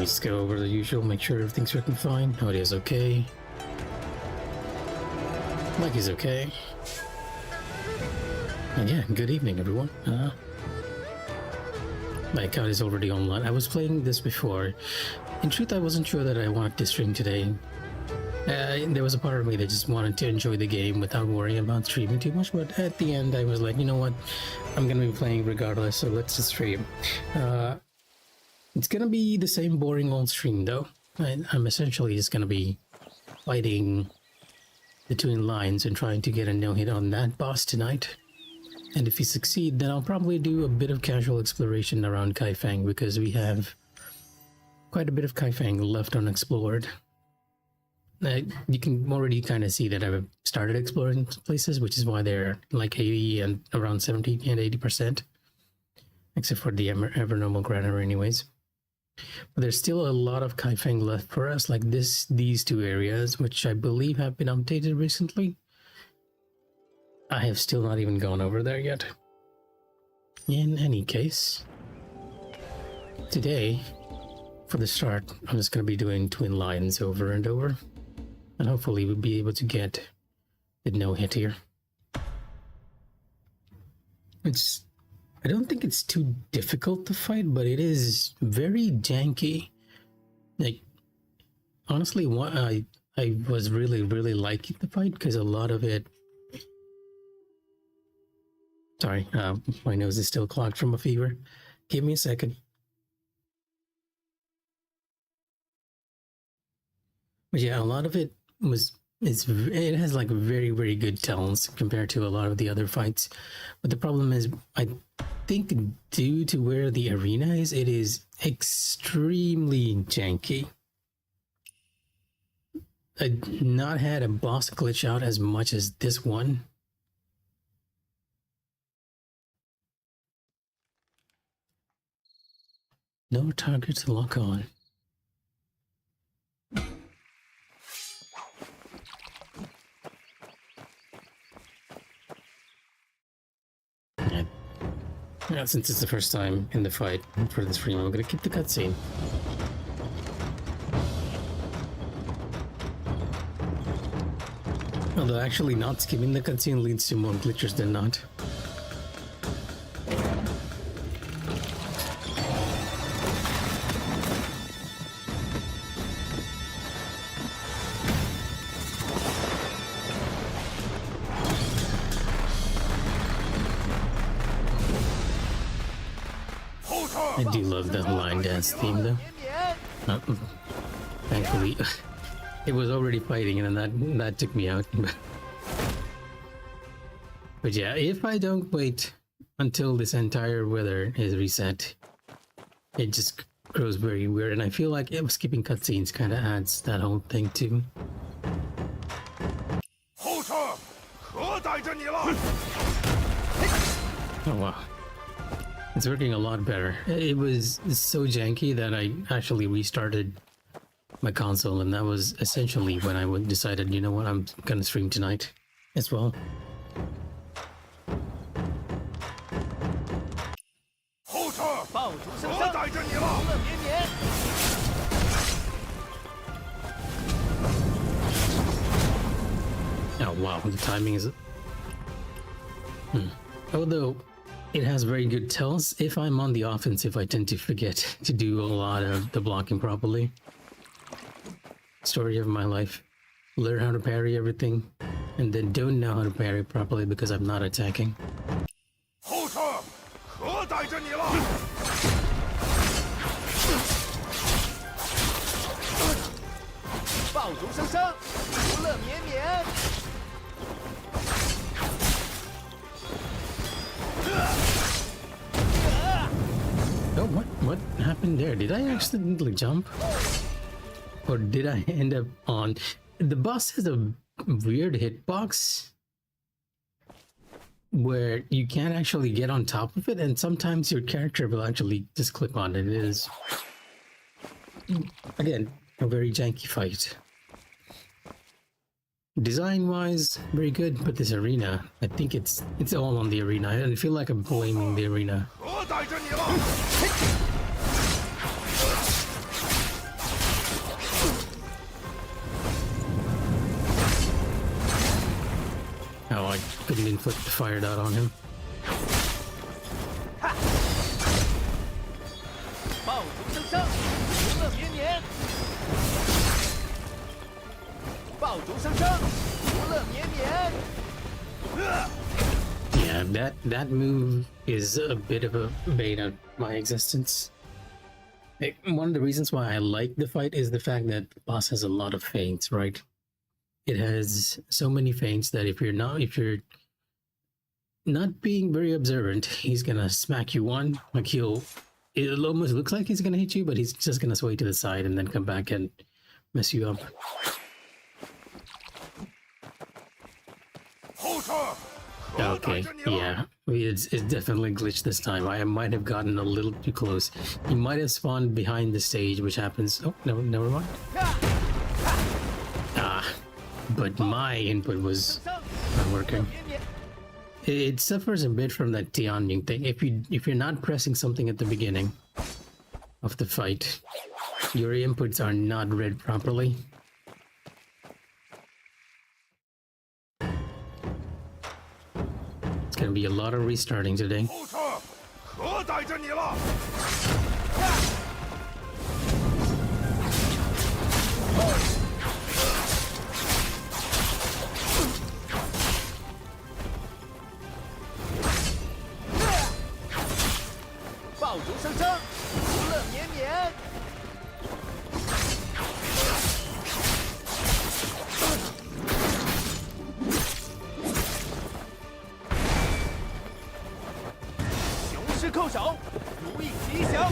me just go over the usual, make sure everything's working fine. Audio is okay. Mic is okay. And yeah, good evening everyone. My account is already online. I was playing this before. In truth, I wasn't sure that I wanted to stream today. There was a part of me that just wanted to enjoy the game without worrying about streaming too much, but at the end I was like, you know what, I'm gonna be playing regardless, so let's just stream. It's gonna be the same boring old stream though. I'm essentially just gonna be fighting the twin lines and trying to get a no-hit on that boss tonight. And if we succeed, then I'll probably do a bit of casual exploration around Kaifeng, because we have quite a bit of Kaifeng left unexplored. You can already kind of see that I've started exploring places, which is why they're like 80 and around 70 and 80%, except for the ever normal granary anyways. But there's still a lot of Kaifeng left for us, like these two areas, which I believe have been updated recently. I have still not even gone over there yet. In any case, today, for the start, I'm just going to be doing twin lines over and over. And hopefully we'll be able to get the no-hit here. I don't think it's too difficult to fight, but it is very janky. Like, honestly, I was really liking the fight because a lot of it... Sorry, my nose is still clogged from a fever. Give me a second. But yeah, a lot of it it has like very good tells compared to a lot of the other fights. But the problem is, I think due to where the arena is, it is extremely janky. I've not had a boss glitch out as much as this one. No target to lock on. Yeah, since it's the first time in the fight for this stream, I'm gonna keep the cutscene. Although actually not skipping the cutscene leads to more glitches than not. I do love the line dance theme though. Thankfully, it was already fighting and then that took me out. But yeah, if I don't wait until this entire weather is reset, it just grows very weird, and I feel like skipping cutscenes kind of adds that whole thing too. Oh wow. It's working a lot better. It was so janky that I actually restarted my console, and that was essentially when I decided, you know what, I'm gonna stream tonight as well. Oh wow, the timing is... Although it has very good tells, if I'm on the offensive, I tend to forget to do a lot of the blocking properly. Story of my life. Learn how to parry everything, and then don't know how to parry properly because I'm not attacking. Oh, what happened there? Did I accidentally jump? Or did I end up on... The boss has a weird hitbox where you can't actually get on top of it, and sometimes your character will actually just clip on it. It is, again, a very janky fight. Design-wise, very good, but this arena, I think it's all on the arena. I feel like I'm blaming the arena. Oh, I couldn't inflict the fire dot on him. 爆竹声声，福乐绵绵。爆竹声声，福乐绵绵。Yeah, that move is a bit of a bane of my existence. One of the reasons why I like the fight is the fact that the boss has a lot of feints, right? It has so many feints that if you're not being very observant, he's gonna smack you one. Like it almost looks like he's gonna hit you, but he's just gonna sway to the side and then come back and mess you up. Okay, yeah, it's definitely glitched this time. I might have gotten a little too close. He might have spawned behind the stage, which happens. Oh, no, never mind. Ah, but my input was not working. It suffers a bit from that Tianying thing. If you're not pressing something at the beginning of the fight, your inputs are not read properly. It's gonna be a lot of restarting today. 可逮着你了！爆竹声声，福乐绵绵。雄狮叩首，如意吉祥。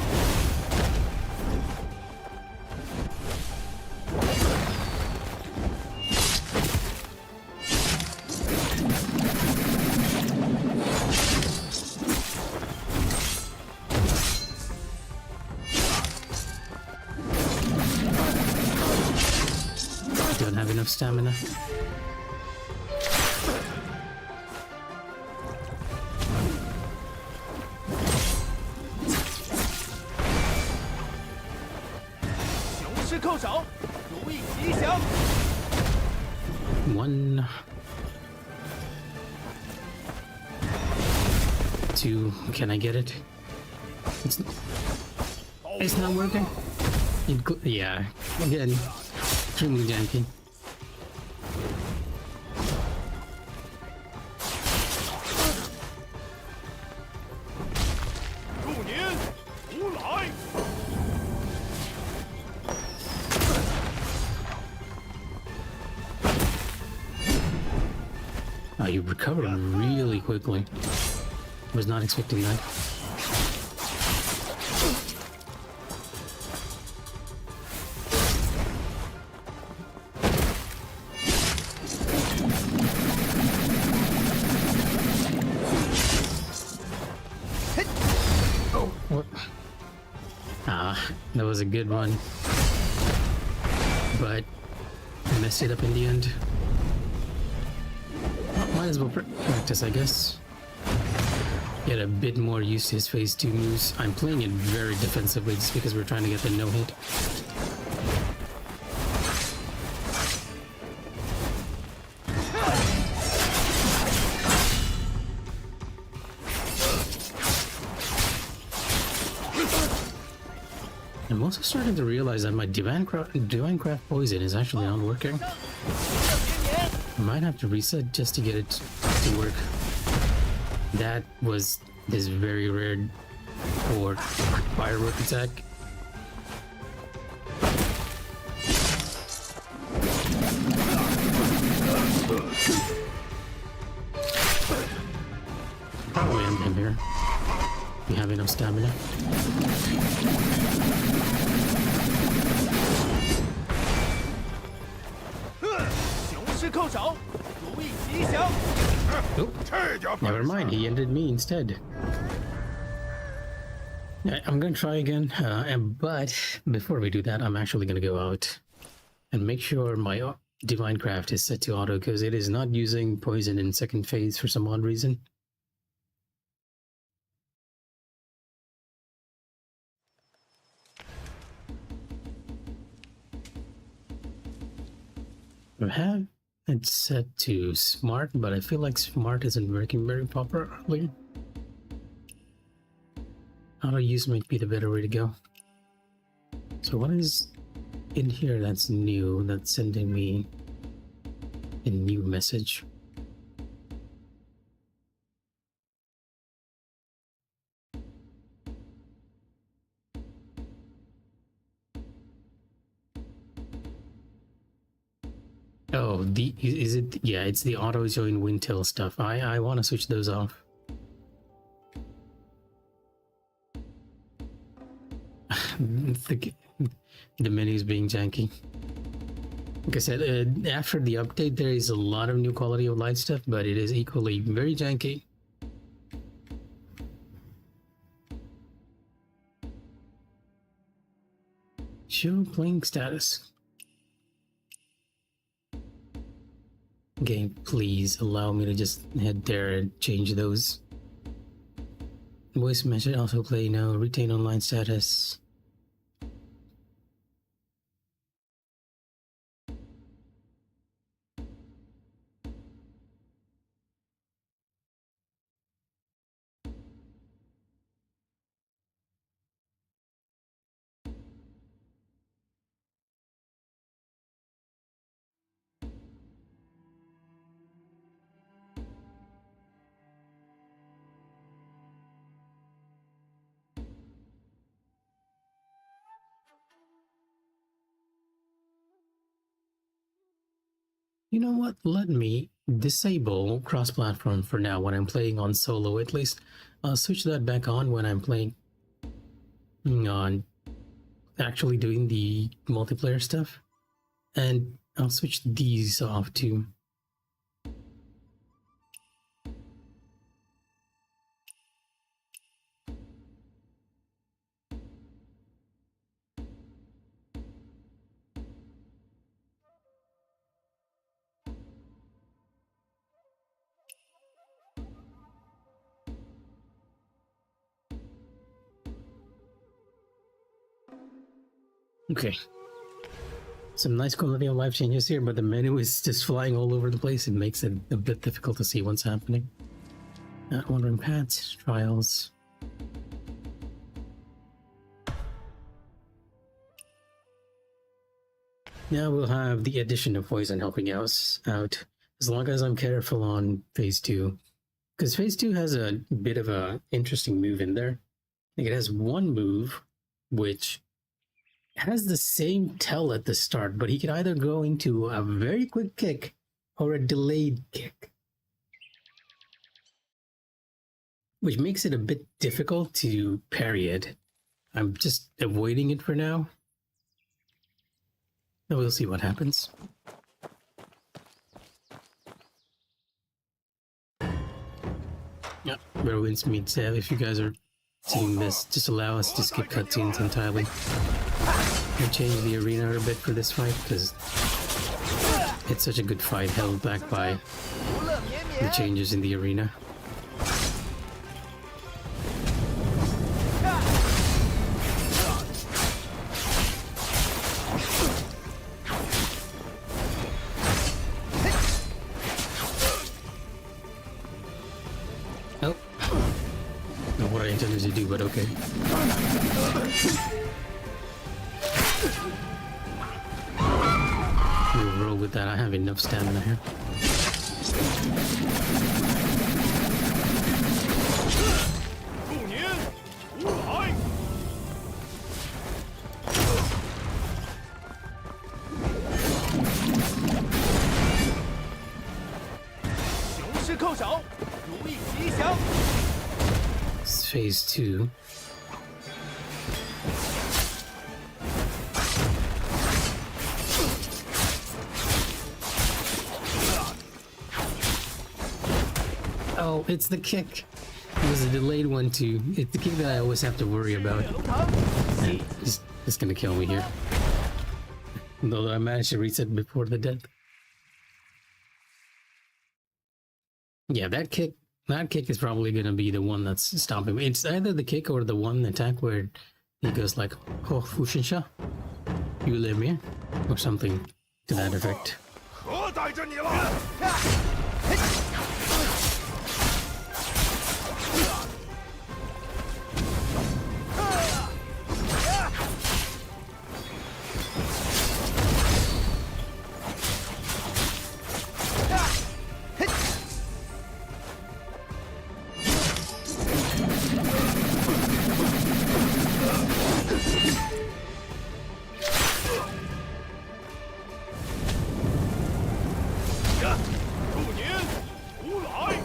Don't have enough stamina. One, two. Can I get it? It's not working. Yeah, again, extremely janky. Oh, you recovered really quickly. Was not expecting that. Oh, what? Ah, that was a good one. But I messed it up in the end. Might as well practice, I guess. Get a bit more used to his phase 2 moves. I'm playing it very defensively just because we're trying to get the no-hit. I'm also starting to realize that my Divine Craft Poison is actually not working. I might have to reset just to get it to work. That was this very rare or firework attack. Probably end him here. We have enough stamina. Oh, never mind, he ended me instead. I'm gonna try again, but before we do that, I'm actually gonna go out and make sure my Divine Craft is set to auto, because it is not using poison in second phase for some odd reason. I have It's set to smart, but I feel like smart isn't working very properly. Auto use might be the better way to go. So what is in here that's new, that's sending me a new message? Oh, is it? Yeah, it's the auto join windtail stuff. I want to switch those off. the menu's being janky. Like I said, after the update, there is a lot of new quality of life stuff, but it is equally very janky. Show playing status. Game, please allow me to just head there and change those. Voice message also play, no. Retain online status. You know what? Let me disable cross-platform for now when I'm playing on solo at least. I'll switch that back on when I'm playing on actually doing the multiplayer stuff. And I'll switch these off too. Okay. Some nice quality of life changes here, but the menu is just flying all over the place. It makes it a bit difficult to see what's happening. Wandering paths, trials. Now we'll have the addition of poison helping us out, as long as I'm careful on phase 2. Because phase 2 has a bit of a interesting move in there. Like it has one move, which has the same tell at the start, but he can either go into a very quick kick or a delayed kick, which makes it a bit difficult to parry it. I'm just avoiding it for now. And we'll see what happens. Yeah, where wins meets if you guys are seeing this, just allow us to skip cutscenes entirely. I changed the arena a bit for this fight because it's such a good fight held back by the changes in the arena. Oh, not what I intended to do, but okay. We'll roll with that. I have enough stamina here. It's phase 2. Oh, it's the kick. It was a delayed one too. It's the kick that I always have to worry about. And it's gonna kill me here. Though I managed to reset before the death. Yeah, that kick is probably gonna be the one that's stopping me. It's either the kick or the one attack where he goes like, "Oh, Fushinsha, you live here," or something to that effect. 可逮着你了！入年无来。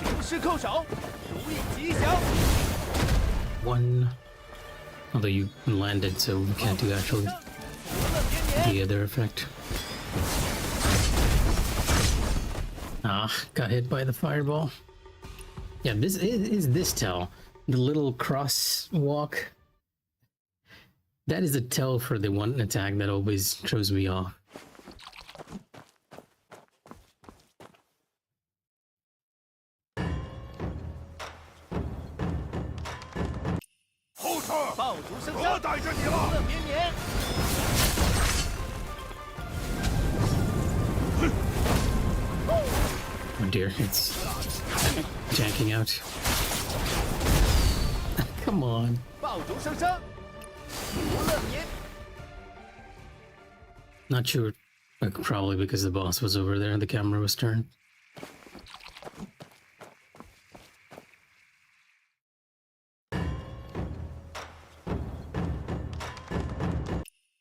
雄狮叩首，如意吉祥。 One. Although you landed, so we can't do actually 福乐绵绵， the other effect. Ah, got hit by the fireball. Yeah, this is this tell. The little cross walk. That is a tell for the one attack that always throws me off. 后撤！爆竹声可声，逮着你福了！乐绵绵。 Oh dear, it's janking out. Come on. 爆竹声声，福乐绵。 Not sure. Probably because the boss was over there and the camera was turned.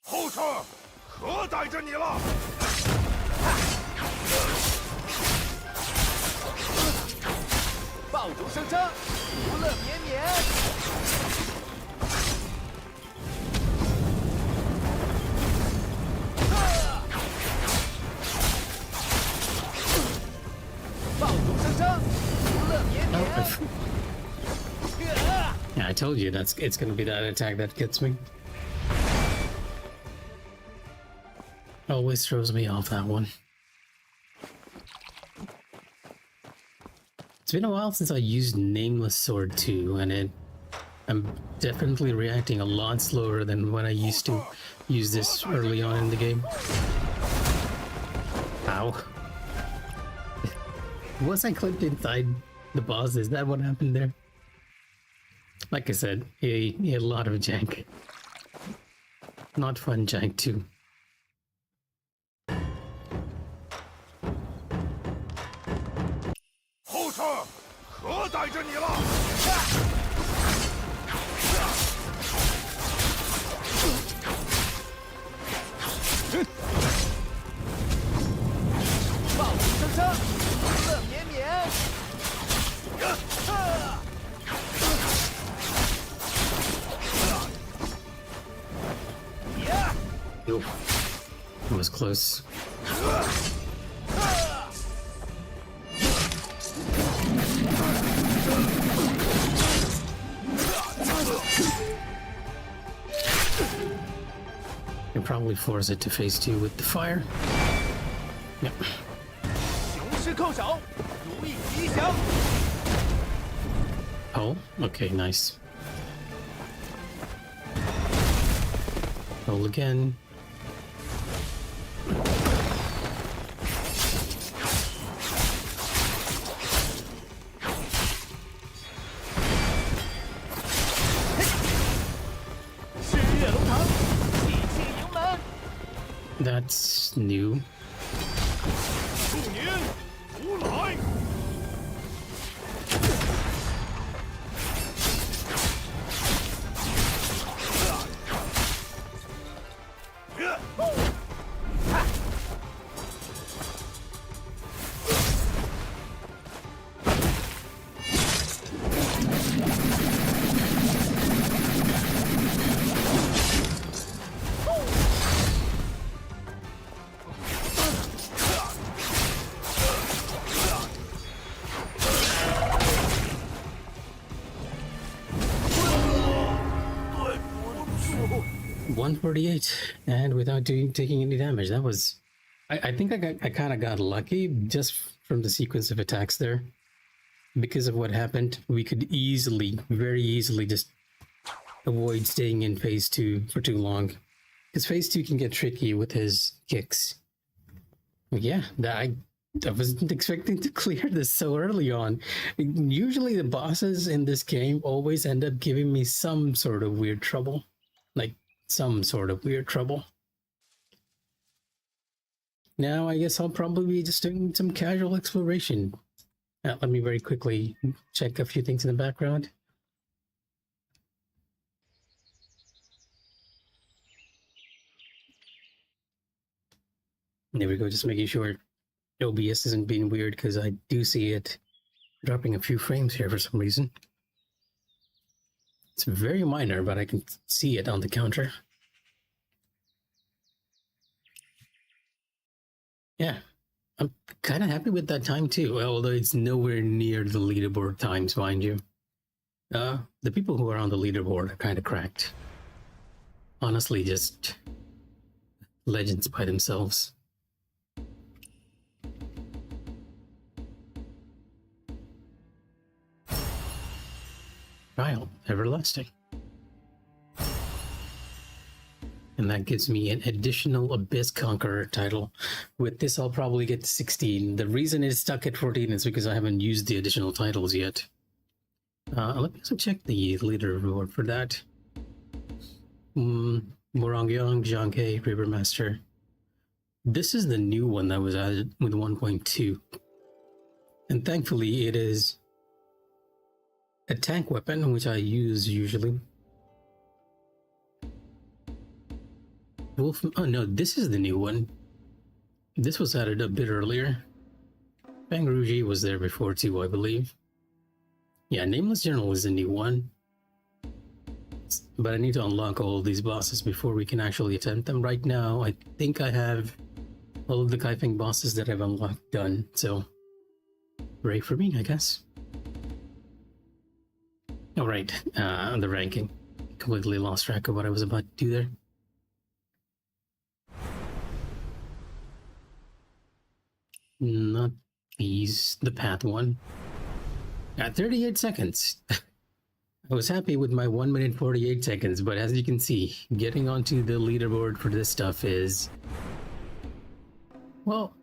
后撤！可逮着你了！爆竹声声，福乐绵绵。爆竹声声，福乐绵绵。 Yeah, I told you it's gonna be that attack that gets me. Always throws me off, that one. It's been a while since I used Nameless Sword 2, and I'm definitely reacting a lot slower than when I used to use this early on in the game. Ow. Was I clipped inside the boss? Is that what happened there? Like I said, he had a lot of jank. Not fun jank too.后撤！可逮着你了！爆竹声声，福乐绵绵。 Yo, it was close. Can probably force it to phase 2 with the fire. Yep. 雄狮叩首，如意吉祥。 Oh, okay, nice. Roll again. That's new. 入年无来。148, and without taking any damage. That was, I think I kind of got lucky just from the sequence of attacks there. because of what happened, we could easily, very easily, just avoid staying in phase 2 for too long. Because phase 2 can get tricky with his kicks. Yeah, I wasn't expecting to clear this so early on. Usually the bosses in this game always end up giving me some sort of weird trouble. Like, some sort of weird trouble. Now I guess I'll probably be just doing some casual exploration. Let me very quickly check a few things in the background. There we go, just making sure OBS isn't being weird, because I do see it dropping a few frames here for some reason. It's very minor, but I can see it on the counter. Yeah, I'm kind of happy with that time too, although it's nowhere near the leaderboard times, mind you. The people who are on the leaderboard are kind of cracked. Honestly, just legends by themselves. Trial Everlasting. And that gives me an additional Abyss Conqueror title. With this, I'll probably get to 16. The reason it's stuck at 14 is because I haven't used the additional titles yet. Let me also check the leaderboard for that. Morongyong, Jianghe, Rivermaster. This is the new one that was added with 1.2. And thankfully, it is a tank weapon, which I use usually. Wolf. Oh no, this is the new one. This was added a bit earlier. Bang Ruji was there before too, I believe. Yeah, Nameless General is the new one. But I need to unlock all of these bosses before we can actually attempt them. Right now, I think I have all of the Kaifeng bosses that I've unlocked done, so hooray for me, I guess. Alright, the ranking. Completely lost track of what I was about to do there. Not these, the path one. At 38 seconds. I was happy with my 1 minute 48 seconds, but as you can see, getting onto the leaderboard for this stuff is, well,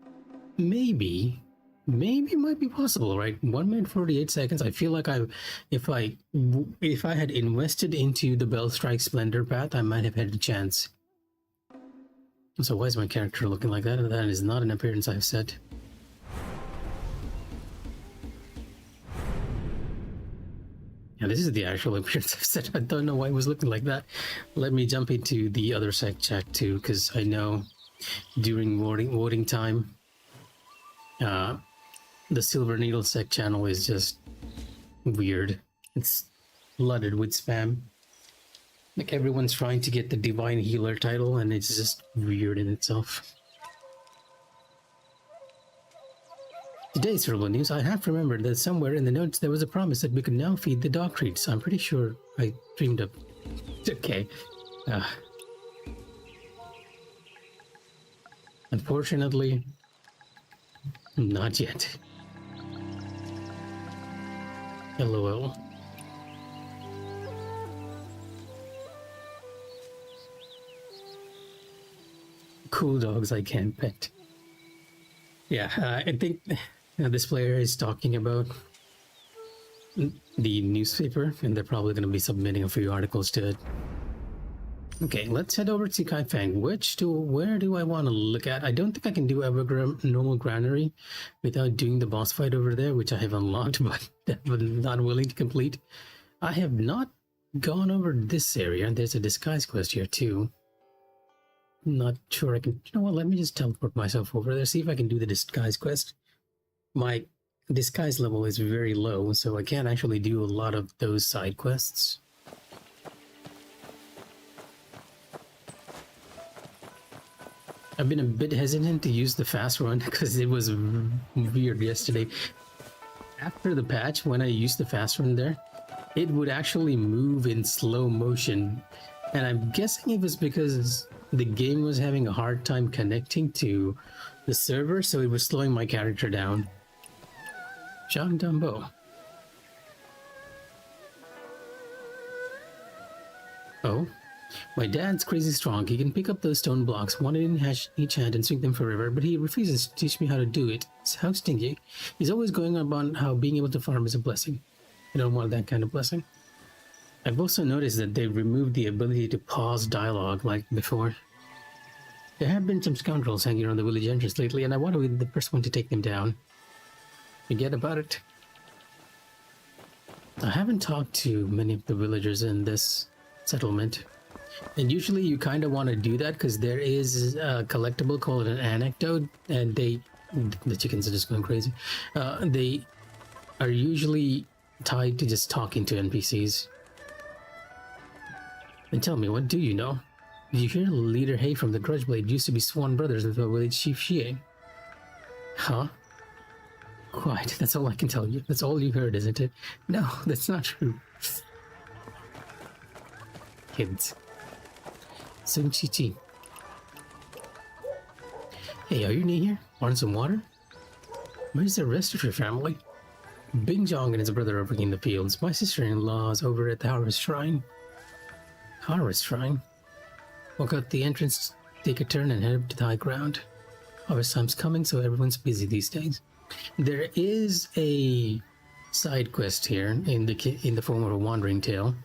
maybe it might be possible, right? 1 minute 48 seconds. I feel like if I had invested into the Bell Strike Splendor path, I might have had a chance. So why is my character looking like that? That is not an appearance I've set. Yeah, this is the actual appearance I've set. I don't know why it was looking like that. Let me jump into the other sec chat too, because I know during voting time, the Silver Needle sec channel is just weird. It's flooded with spam. Like everyone's trying to get the Divine Healer title, and it's just weird in itself. Today's Turbo News, I have remembered that somewhere in the notes there was a promise that we could now feed the dog treats. I'm pretty sure I dreamed up. Okay. Unfortunately, not yet. LOL. Cool dogs I can't pet. Yeah, I think this player is talking about the newspaper, and they're probably going to be submitting a few articles to it. Okay, let's head over to Kaifeng. Where do I want to look at? I don't think I can do normal granary without doing the boss fight over there, which I have unlocked, but I'm not willing to complete. I have not gone over this area, and there's a disguise quest here too. Not sure I can. You know what? Let me just teleport myself over there, see if I can do the disguise quest. My disguise level is very low, so I can't actually do a lot of those side quests. I've been a bit hesitant to use the fast run because it was weird yesterday. After the patch, when I used the fast run there, it would actually move in slow motion. And I'm guessing it was because the game was having a hard time connecting to the server, so it was slowing my character down. Jean Dumbo. Oh? My dad's crazy strong. He can pick up those stone blocks, one in each hand, and swing them forever, but he refuses to teach me how to do it. It's how stingy. He's always going on about how being able to farm is a blessing. I don't want that kind of blessing. I've also noticed that they've removed the ability to pause dialogue like before. There have been some scoundrels hanging around the village entrance lately, and I want to be the first one to take them down. Forget about it. I haven't talked to many of the villagers in this settlement. And usually you kind of want to do that because there is a collectible called an anecdote, and the chickens are just going crazy. They are usually tied to just talking to NPCs. And tell me, what do you know? Did you hear Leader Hay from the Grudgeblade used to be sworn brothers with the village chief Xie? Huh? Quite, that's all I can tell you. That's all you heard, isn't it? No, that's not true. Kids. Sun Chi Chi. Hey, are you new here? Want some water? Where's the rest of your family? Bing Jong and his brother are working in the fields. My sister-in-law's over at the Harvest Shrine. Harvest Shrine? Walk out the entrance, take a turn, and head up to the high ground. Harvest time's coming, so everyone's busy these days. There is a side quest here in the form of a wandering tale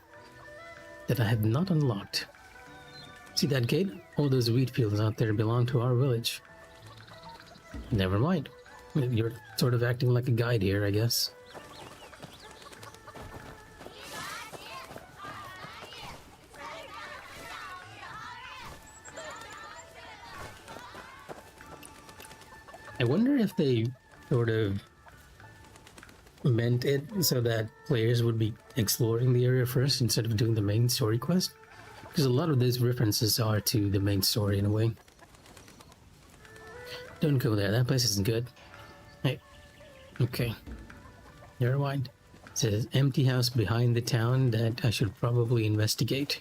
that I have not unlocked. See that gate? All those wheat fields out there belong to our village. Never mind. You're sort of acting like a guide here, I guess. I wonder if they sort of meant it so that players would be exploring the area first instead of doing the main story quest. Because a lot of these references are to the main story in a way. Don't go there, that place isn't good. Hey, okay. Never mind. It says empty house behind the town that I should probably investigate.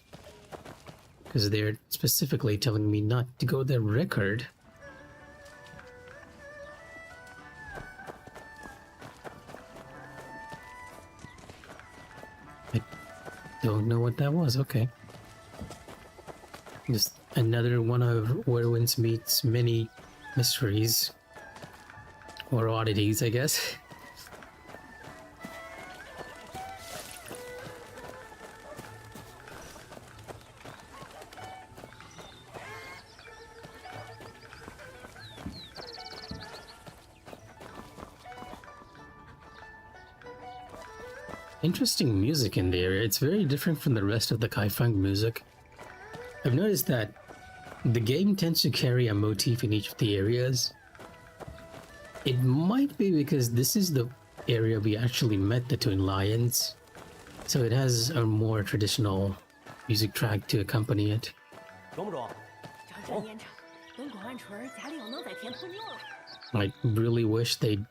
Because they're specifically telling me not to go there. Record. I don't know what that was, okay. Just another one of Werewolves meets many mysteries. Or oddities, I guess. Interesting music in the area. It's very different from the rest of the Kaifeng music. I've noticed that the game tends to carry a motif in each of the areas. It might be because this is the area we actually met the Twin Lions, so it has a more traditional music track to accompany it. I really wish they'd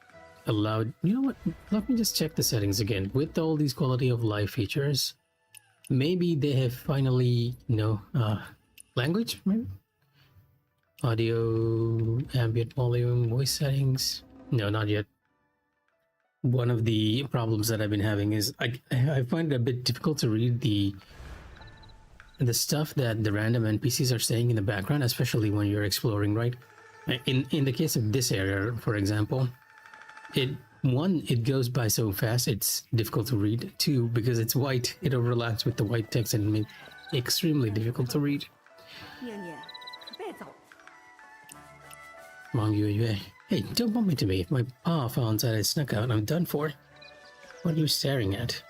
allowed... You know what? Let me just check the settings again. With all these quality of life features, maybe they have finally, language, maybe? Audio, ambient volume, voice settings. No, not yet. One of the problems that I've been having is I find it a bit difficult to read the stuff that the random NPCs are saying in the background, especially when you're exploring, right? In the case of this area, for example, it goes by so fast it's difficult to read. Two, because it's white, it overlaps with the white text and makes it extremely difficult to read. Mong Yue. Hey, don't bump into me. If my pa finds out I snuck out, I'm done for. What are you staring at?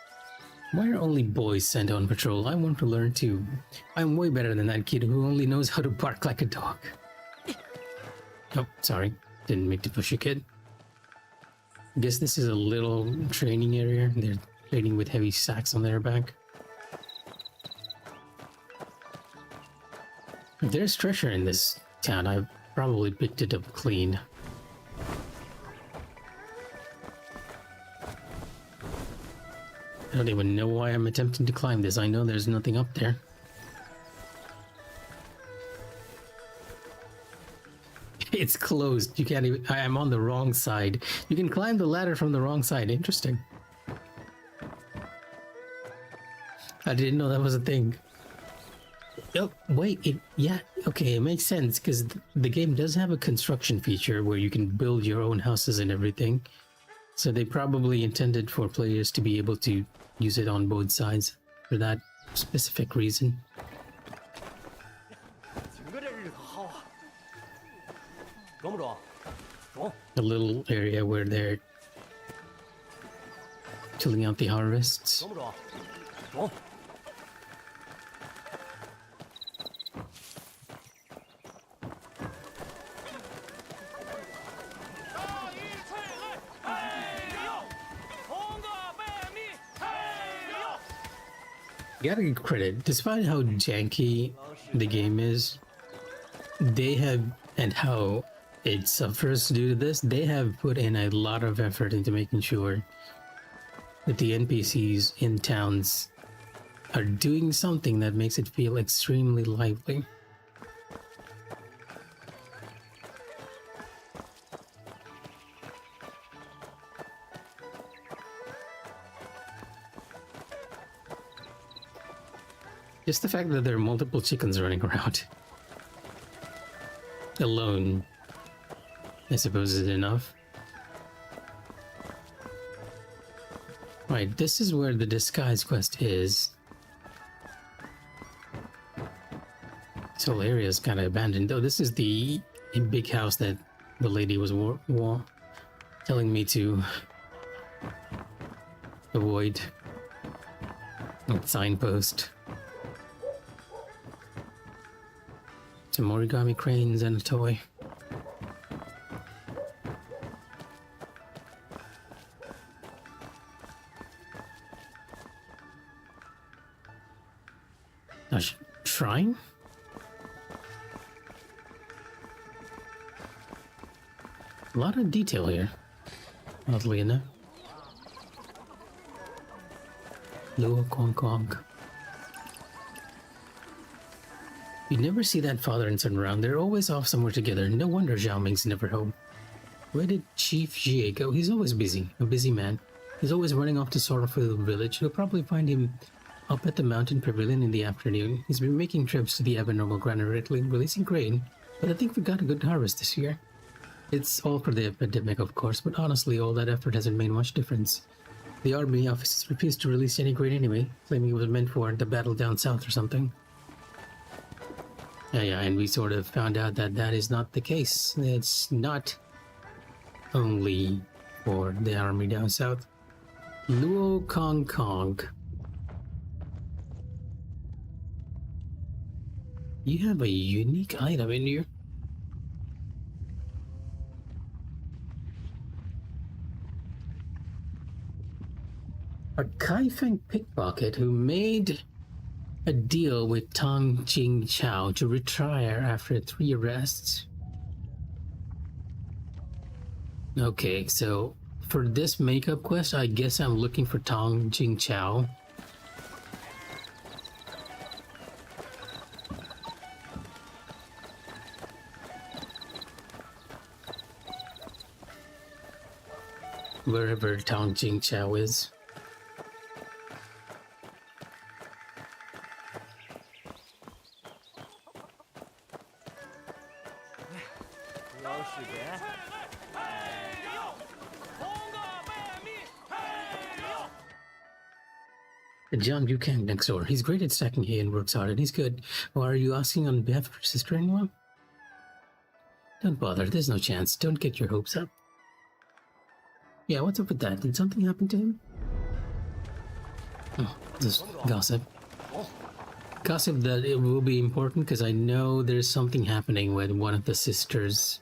Why are only boys sent on patrol? I want to learn too. I'm way better than that kid who only knows how to bark like a dog. Oh, sorry. Didn't mean to push a kid. Guess this is a little training area. They're training with heavy sacks on their back. If there's treasure in this town, I've probably picked it up clean. I don't even know why I'm attempting to climb this. I know there's nothing up there. It's closed. You can't even... I'm on the wrong side. You can climb the ladder from the wrong side. Interesting. I didn't know that was a thing. Oh, wait, yeah, okay, it makes sense because the game does have a construction feature where you can build your own houses and everything. So they probably intended for players to be able to use it on both sides for that specific reason. 今个这日可好啊，中不中？中。 A little area where they're tilling out the harvests. 中不中？中。大鱼菜来，嘿呦，红个白米，嘿呦。 Gotta give credit, despite how janky the game is, they have, and how it suffers due to this, they have put in a lot of effort into making sure that the NPCs in towns are doing something that makes it feel extremely lively. Just the fact that there are multiple chickens running around alone, I suppose, is enough. Right, this is where the disguise quest is. This whole area is kind of abandoned. Oh, this is the big house that the lady was telling me to avoid. That signpost. Some origami cranes and a toy. A shrine? A lot of detail here, oddly enough. Luo Kong Kong. You never see that father and son around. They're always off somewhere together. No wonder Zhao Ming's never home. Where did Chief Jie go? He's always busy. A busy man. He's always running off to Sorrowful Village. You'll probably find him up at the mountain pavilion in the afternoon. He's been making trips to the Evernormal granary lately, releasing grain. But I think we got a good harvest this year. It's all for the epidemic, of course, but honestly, all that effort hasn't made much difference. The army officers refused to release any grain anyway, claiming it was meant for the battle down south or something. Yeah, and we sort of found out that that is not the case. It's not only for the army down south. Luo Kong Kong. You have a unique item in here. A Kaifeng pickpocket who made a deal with Tang Jing Chao to retire after 3 arrests. Okay, so for this makeup quest, I guess I'm looking for Tang Jing Chao. Wherever Tang Jing Chao is. John Buchanan next door. He's great at stacking hay and works hard, and he's good. Or are you asking on behalf of your sister-in-law? Don't bother. There's no chance. Don't get your hopes up. Yeah, what's up with that? Did something happen to him? Oh, just gossip. Gossip that it will be important because I know there's something happening with one of the sisters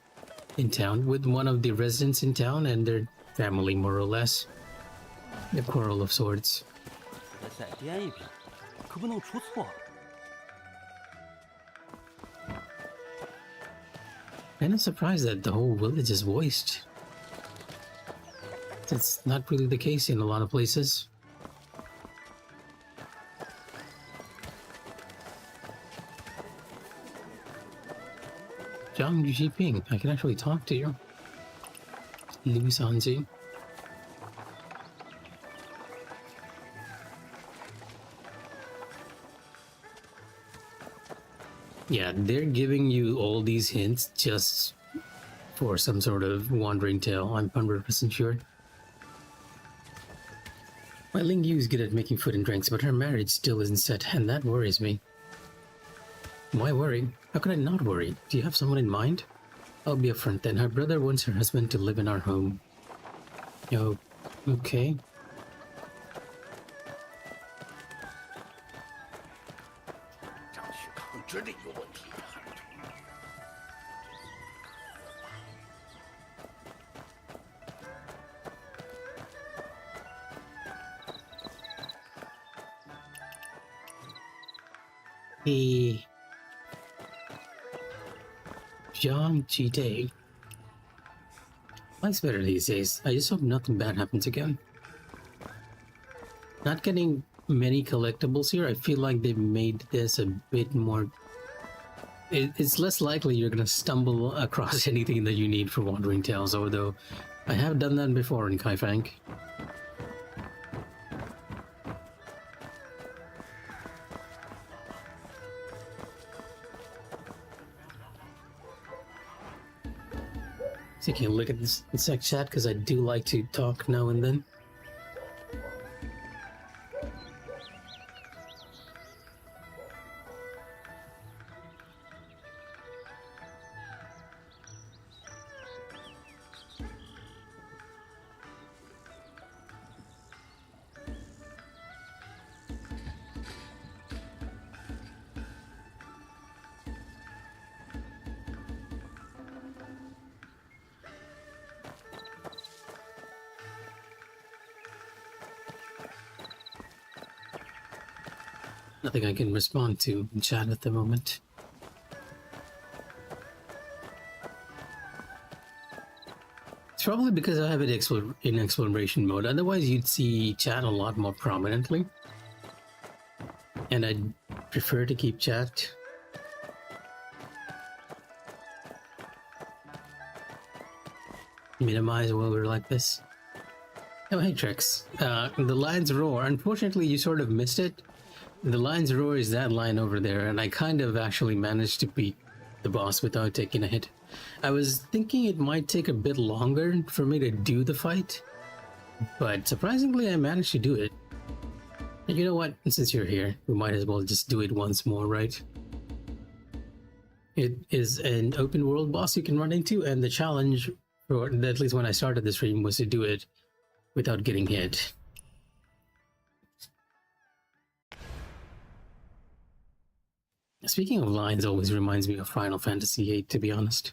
in town, with one of the residents in town and their family, more or less. A quarrel of sorts. 再编一编，可不能出错。 Kinda surprised that the whole village is voiced. That's not really the case in a lot of places. Zhang Yiping, I can actually talk to you. Louis Sanzi. Yeah, they're giving you all these hints just for some sort of wandering tale, I'm 100% sure. My Ling Yu is good at making food and drinks, but her marriage still isn't set, and that worries me. Why worry? How could I not worry? Do you have someone in mind? I'll be upfront then. Her brother wants her husband to live in our home. Oh, okay. The Jiang Jide. Life's better these days. I just hope nothing bad happens again. Not getting many collectibles here. I feel like they've made this a bit more... It's less likely you're gonna stumble across anything that you need for Wandering Tales, although I have done that before in Kaifang. Taking a look at this sec chat because I do like to talk now and then. Nothing I can respond to in chat at the moment. It's probably because I have it in exploration mode, otherwise you'd see chat a lot more prominently. And I'd prefer to keep chat. Minimize while we're like this. Oh, hey Trix. The lion's roar. Unfortunately, you sort of missed it. The lion's roar is that line over there, and I kind of actually managed to beat the boss without taking a hit. I was thinking it might take a bit longer for me to do the fight, but surprisingly I managed to do it. And you know what? Since you're here, we might as well just do it once more, right? It is an open world boss you can run into, and the challenge, or at least when I started the stream, was to do it without getting hit. Speaking of lines, always reminds me of Final Fantasy VIII, to be honest.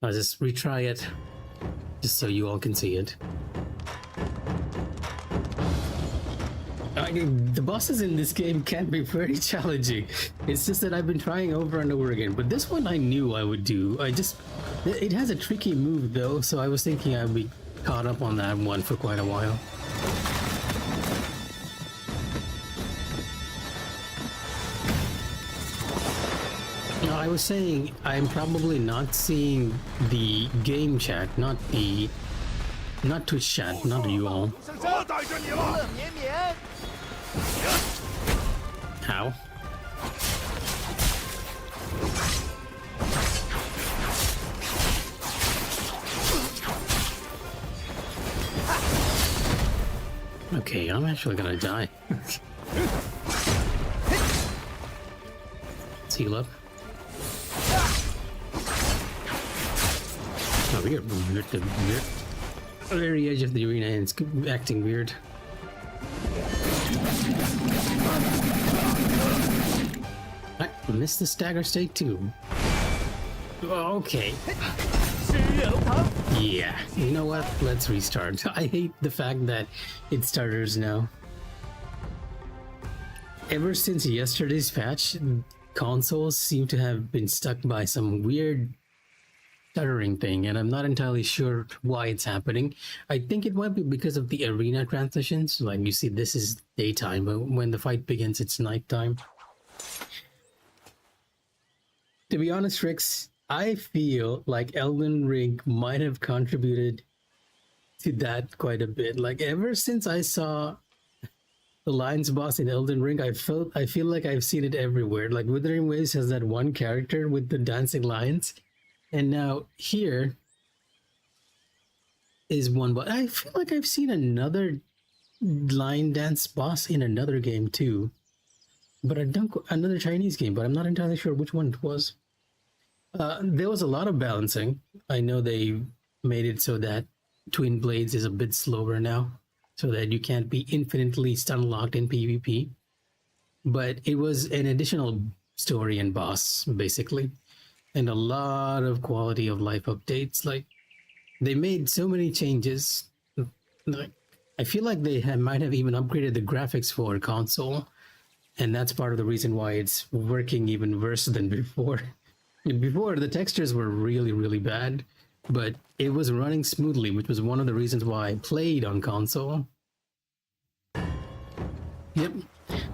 I'll just retry it, just so you all can see it. The bosses in this game can be very challenging. It's just that I've been trying over and over again, but this one I knew I would do. It has a tricky move though, so I was thinking I'd be caught up on that one for quite a while. I was saying I'm probably not seeing the game chat, not Twitch chat, not you all. How? Okay, I'm actually gonna die. Let's heal up. Oh, we're at the very edge of the arena and it's acting weird. I missed the stagger state too. Okay. Yeah, you know what? Let's restart. I hate the fact that it stutters now. Ever since yesterday's patch, consoles seem to have been stuck by some weird stuttering thing, and I'm not entirely sure why it's happening. I think it might be because of the arena transitions. Like you see, this is daytime, but when the fight begins, it's nighttime. To be honest, Rix, I feel like Elden Ring might have contributed to that quite a bit. Like ever since I saw the Lions boss in Elden Ring, I feel like I've seen it everywhere. Like Wuthering Waves has that one character with the dancing lions, and now here is one. But I feel like I've seen another lion dance boss in another game too. But I don't another Chinese game, but I'm not entirely sure which one it was. There was a lot of balancing. I know they made it so that Twin Blades is a bit slower now, so that you can't be infinitely stun locked in PvP. But it was an additional story and boss, basically, and a lot of quality of life updates. Like, they made so many changes. Like, I feel like they might have even upgraded the graphics for console, and that's part of the reason why it's working even worse than before. Before, the textures were really, really bad, but it was running smoothly, which was one of the reasons why I played on console. Yep,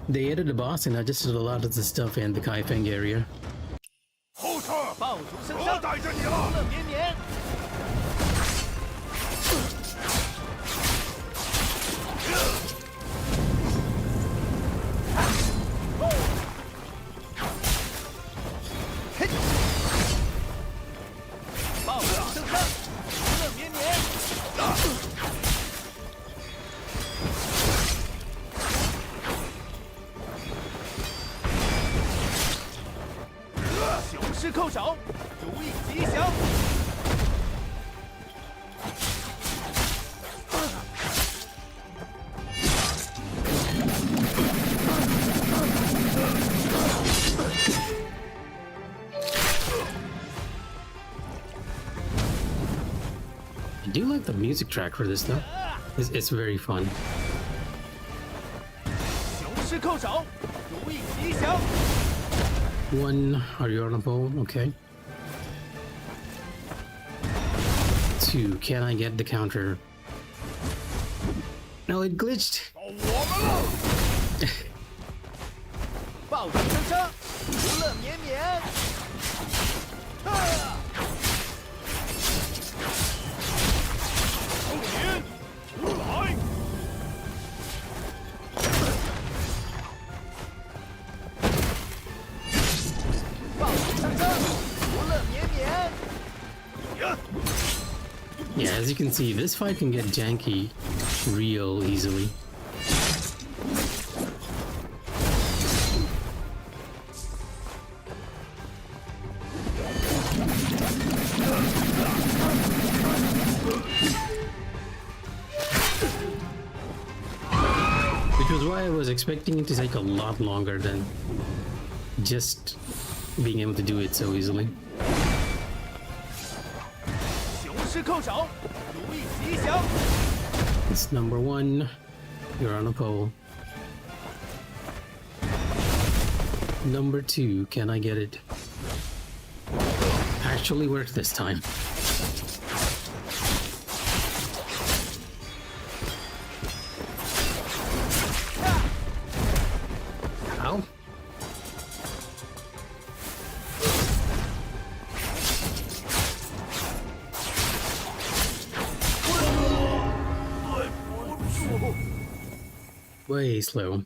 they added a boss and adjusted a lot of the stuff in the Kaifeng area. 后撤！ 爆竹声可声，逮着你乐了！ 绵绵。爆竹声声，乐绵绵。雄狮叩首，如意吉祥。I do like the music track for this though. It's very fun. 雄狮叩首，如意吉祥。 One, are you on a pole? Okay. Two, can I get the counter? No, it glitched. 到我们了！爆竹声声，乐绵绵。少年，出来！ 爆竹声声，乐绵绵。 Yeah, as you can see, this fight can get janky real easily. Which was why I was expecting it to take a lot longer than just being able to do it so easily. 雄狮叩首，如意吉祥。 It's number one. You're on a pole. Number two, can I get it? Actually worked this time. Ow. Way slow.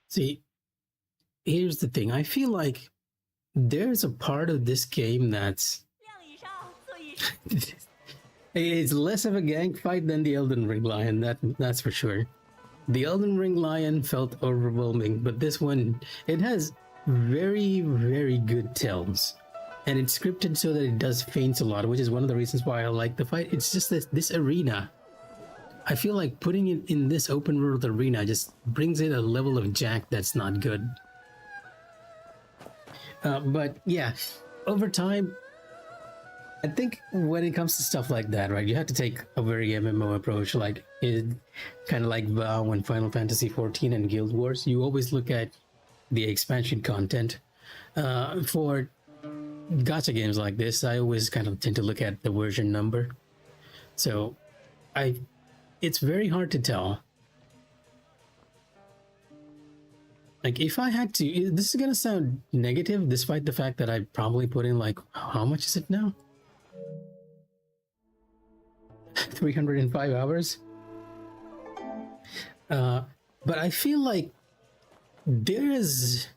See, here's the thing. I feel like there's a part of this game that's 亮以上，座以上。 it's less of a gang fight than the Elden Ring Lion, that's for sure. The Elden Ring Lion felt overwhelming, but this one, it has very, very good tells. And it's scripted so that it does feints a lot, which is one of the reasons why I like the fight. It's just this arena. I feel like putting it in this open world arena just brings it a level of jank that's not good. But yeah, over time, I think when it comes to stuff like that, right, you have to take a very MMO approach, like it kind of like WoW and Final Fantasy XIV and Guild Wars. You always look at the expansion content. For gacha games like this, I always kind of tend to look at the version number. So it's very hard to tell. Like, if I had to, this is gonna sound negative despite the fact that I probably put in, like, how much is it now? 305 hours. But I feel like there is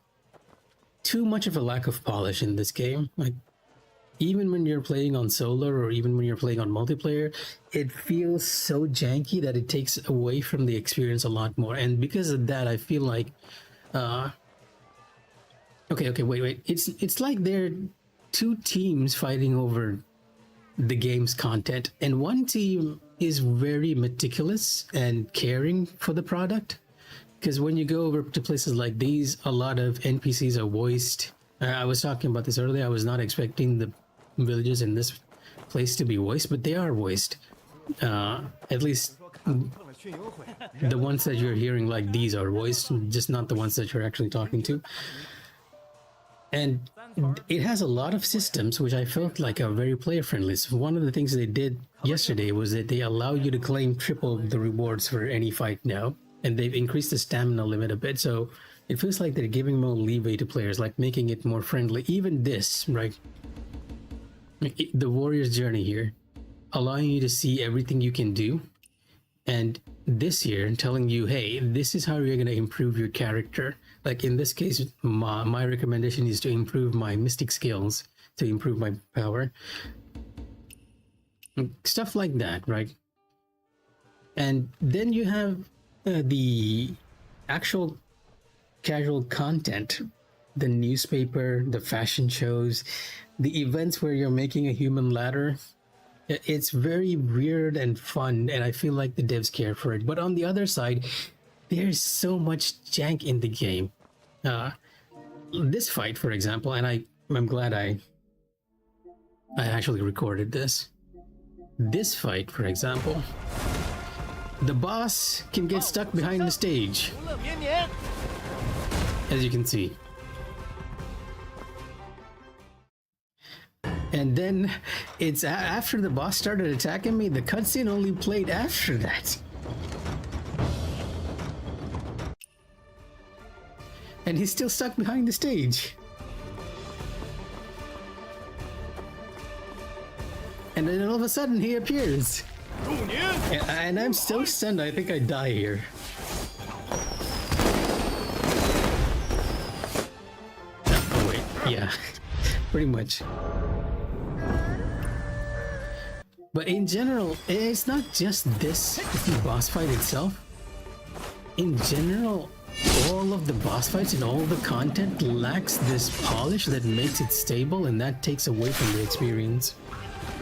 too much of a lack of polish in this game. Like, even when you're playing on solo or even when you're playing on multiplayer, it feels so janky that it takes away from the experience a lot more. And because of that, I feel like, wait. It's like there are two teams fighting over the game's content, and one team is very meticulous and caring for the product. Because when you go over to places like these, a lot of NPCs are voiced. I was talking about this earlier. I was not expecting the villages in this place to be voiced, but they are voiced. At least the ones that you're hearing like these are voiced, just not the ones that you're actually talking to. And it has a lot of systems which I felt like are very player friendly. So one of the things they did yesterday was that they allow you to claim triple the rewards for any fight now, and they've increased the stamina limit a bit, so it feels like they're giving more leeway to players, like making it more friendly. Even this, right, the warrior's journey here, allowing you to see everything you can do, and this here telling you, hey, this is how you're going to improve your character. Like in this case, my recommendation is to improve my mystic skills, to improve my power, stuff like that, right? And then you have the actual casual content, the newspaper, the fashion shows, the events where you're making a human ladder. It's very weird and fun, and I feel like the devs care for it. But on the other side, there's so much jank in the game. This fight, for example, and I'm glad I actually recorded this. This fight, for example, the boss can get stuck behind the stage, as you can see. And then it's after the boss started attacking me, the cutscene only played after that. And he's still stuck behind the stage. And then all of a sudden he appears. And I'm so stunned, I think I die here. Oh wait, yeah, pretty much. But in general, it's not just this boss fight itself. In general, all of the boss fights and all the content lacks this polish that makes it stable, and that takes away from the experience.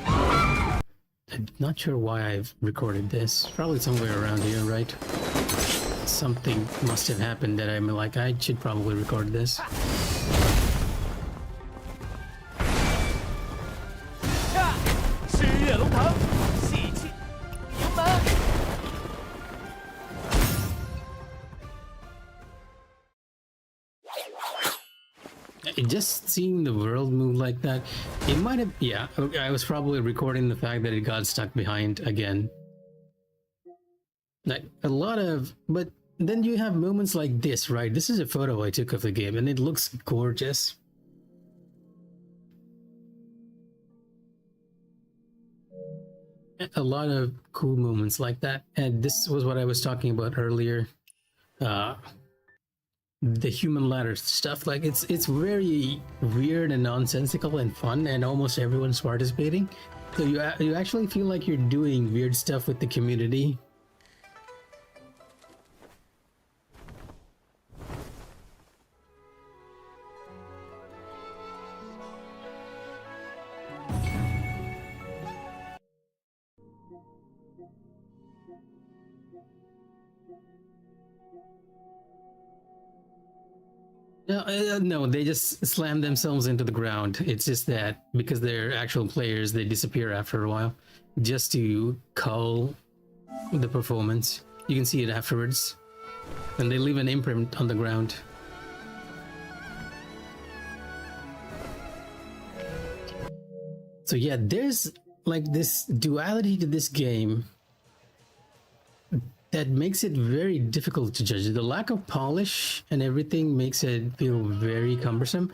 I'm not sure why I've recorded this. Probably somewhere around here, right? Something must have happened that I'm like, I should probably record this. Just seeing the world move like that, it might have, yeah, I was probably recording the fact that it got stuck behind again. Like a lot of, but then you have moments like this, right? This is a photo I took of the game and it looks gorgeous. A lot of cool moments like that, and this was what I was talking about earlier. The human ladder stuff, like it's very weird and nonsensical and fun, and almost everyone's participating, so you actually feel like you're doing weird stuff with the community. No, they just slam themselves into the ground. It's just that because they're actual players, they disappear after a while, just to cull the performance. You can see it afterwards, and they leave an imprint on the ground. So yeah, there's like this duality to this game that makes it very difficult to judge. The lack of polish and everything makes it feel very cumbersome.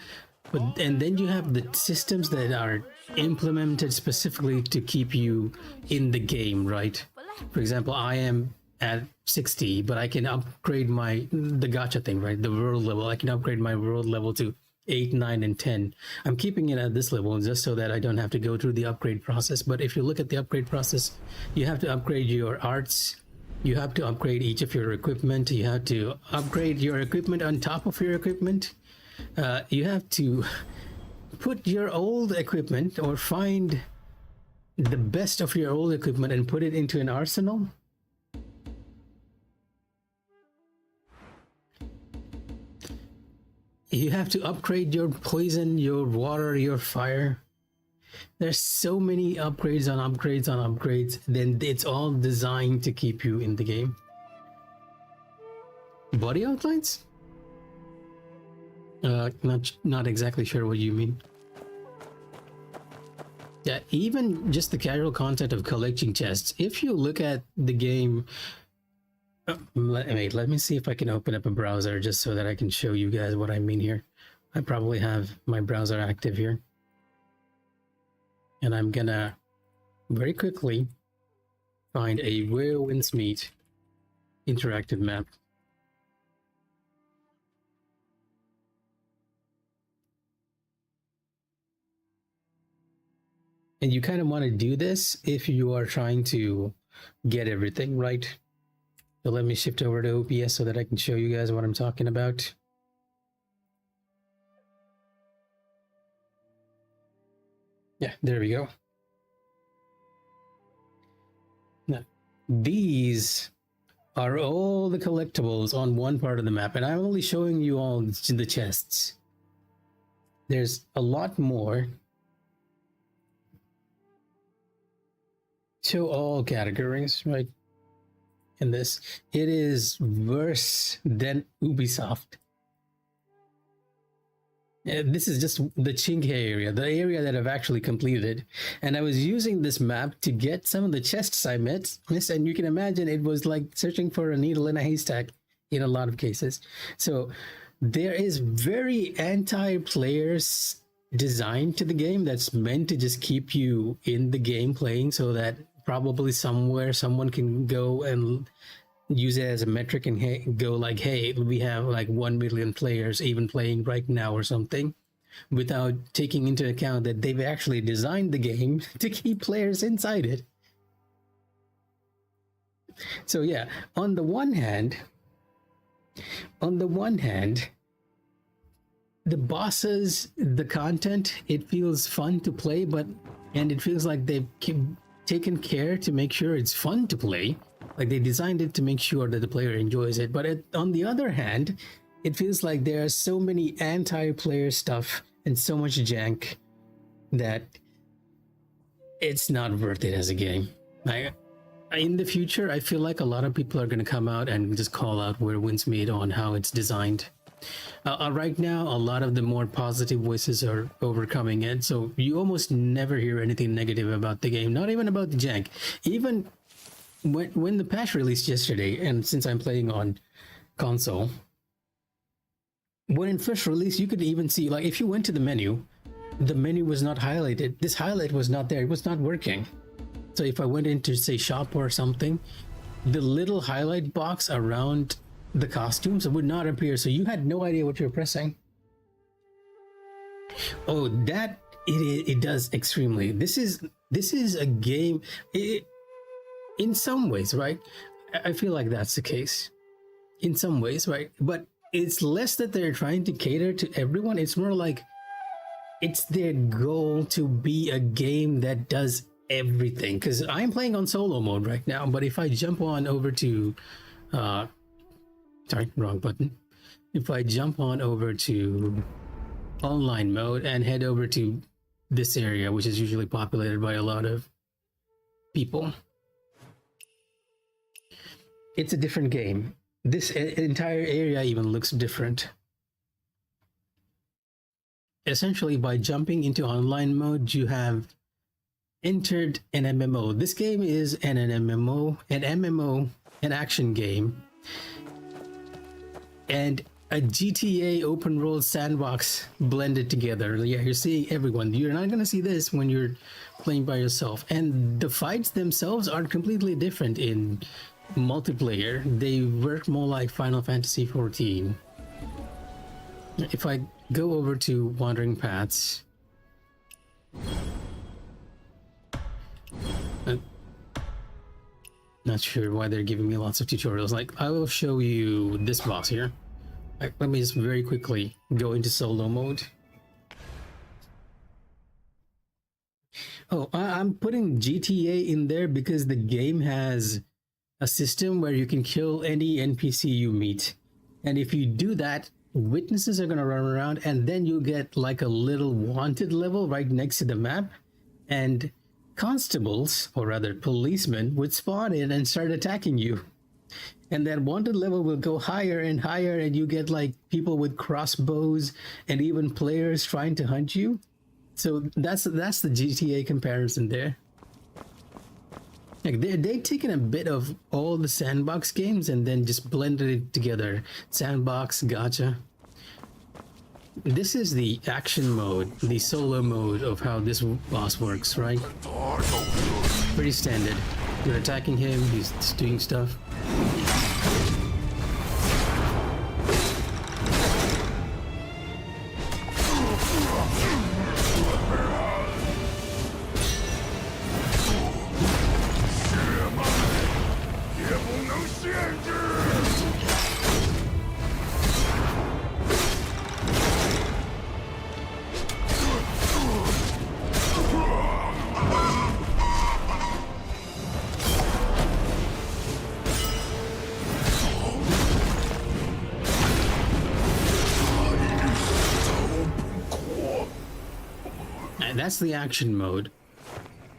But and then you have the systems that are implemented specifically to keep you in the game, right? For example, I am at 60, but I can upgrade the gacha thing, right? The world level. I can upgrade my world level to 8, 9, and 10. I'm keeping it at this level just so that I don't have to go through the upgrade process. But if you look at the upgrade process, you have to upgrade your arts. You have to upgrade each of your equipment. You have to upgrade your equipment on top of your equipment. You have to put your old equipment or find the best of your old equipment and put it into an arsenal. You have to upgrade your poison, your water, your fire. There's so many upgrades on upgrades on upgrades. Then it's all designed to keep you in the game. Body outlines? Not exactly sure what you mean. Yeah, even just the casual concept of collecting chests. If you look at the game, let me see if I can open up a browser just so that I can show you guys what I mean here. I probably have my browser active here. And I'm gonna very quickly find a Where Winds Meet interactive map. And you kind of want to do this if you are trying to get everything right. So let me shift over to OBS so that I can show you guys what I'm talking about. Yeah, there we go. Now, these are all the collectibles on one part of the map, and I'm only showing you all the chests. There's a lot more. Show all categories, right? In this, it is worse than Ubisoft. This is just the Chinghe area, the area that I've actually completed. And I was using this map to get some of the chests I missed, and you can imagine it was like searching for a needle in a haystack in a lot of cases. So there is very anti-players design to the game that's meant to just keep you in the game playing, so that probably somewhere someone can go and use it as a metric and go like, hey, we have like 1 million players even playing right now or something, without taking into account that they've actually designed the game to keep players inside it. So yeah, on the one hand, the bosses, the content, it feels fun to play, and it feels like they've taken care to make sure it's fun to play. Like they designed it to make sure that the player enjoys it. But on the other hand, it feels like there are so many anti-player stuff and so much jank that it's not worth it as a game. In the future, I feel like a lot of people are going to come out and just call out Where Winds Meet on how it's designed. Right now, a lot of the more positive voices are overcoming it, so you almost never hear anything negative about the game, not even about the jank. Even when the patch released yesterday, and since I'm playing on console, when it first released, you could even see, like, if you went to the menu was not highlighted. This highlight was not there. It was not working. So if I went into, say, shop or something, the little highlight box around the costumes would not appear, so you had no idea what you were pressing. Oh, that it does extremely. This is a game. In some ways, right? I feel like that's the case. In some ways, right? But it's less that they're trying to cater to everyone. It's more like it's their goal to be a game that does everything. Because I'm playing on solo mode right now, but if I jump on over to sorry, wrong button. If I jump on over to online mode and head over to this area, which is usually populated by a lot of people, it's a different game. This entire area even looks different. Essentially, by jumping into online mode, you have entered an MMO. This game is an MMO, an action game. And a GTA open world sandbox blended together. Yeah, you're seeing everyone. You're not gonna see this when you're playing by yourself. And the fights themselves are completely different in multiplayer. They work more like Final Fantasy 14. If I go over to Wandering Paths, not sure why they're giving me lots of tutorials. Like, I will show you this boss here. Let me just very quickly go into solo mode. Oh, I'm putting GTA in there because the game has a system where you can kill any NPC you meet. And if you do that, witnesses are going to run around, and then you get like a little wanted level right next to the map. And constables, or rather policemen, would spawn in and start attacking you. And that wanted level will go higher and higher, and you get like people with crossbows and even players trying to hunt you. So that's the GTA comparison there. Like they've taken a bit of all the sandbox games and then just blended it together. Sandbox, gacha. This is the action mode, the solo mode of how this boss works, right? Pretty standard. You're attacking him, he's doing stuff. That's the action mode,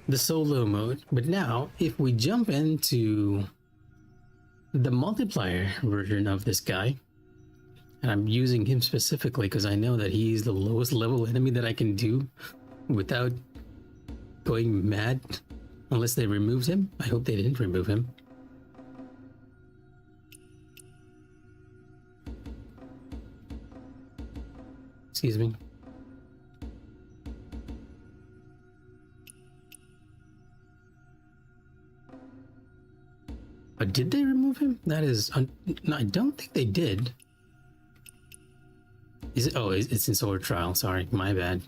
the solo mode. But now, if we jump into the multiplayer version of this guy, and I'm using him specifically because I know that he's the lowest level enemy that I can do without going mad, unless they removed him. I hope they didn't remove him. Excuse me. Did they remove him? That is... no, I don't think they did. Is it? Oh, it's in Sword Trial. Sorry, my bad.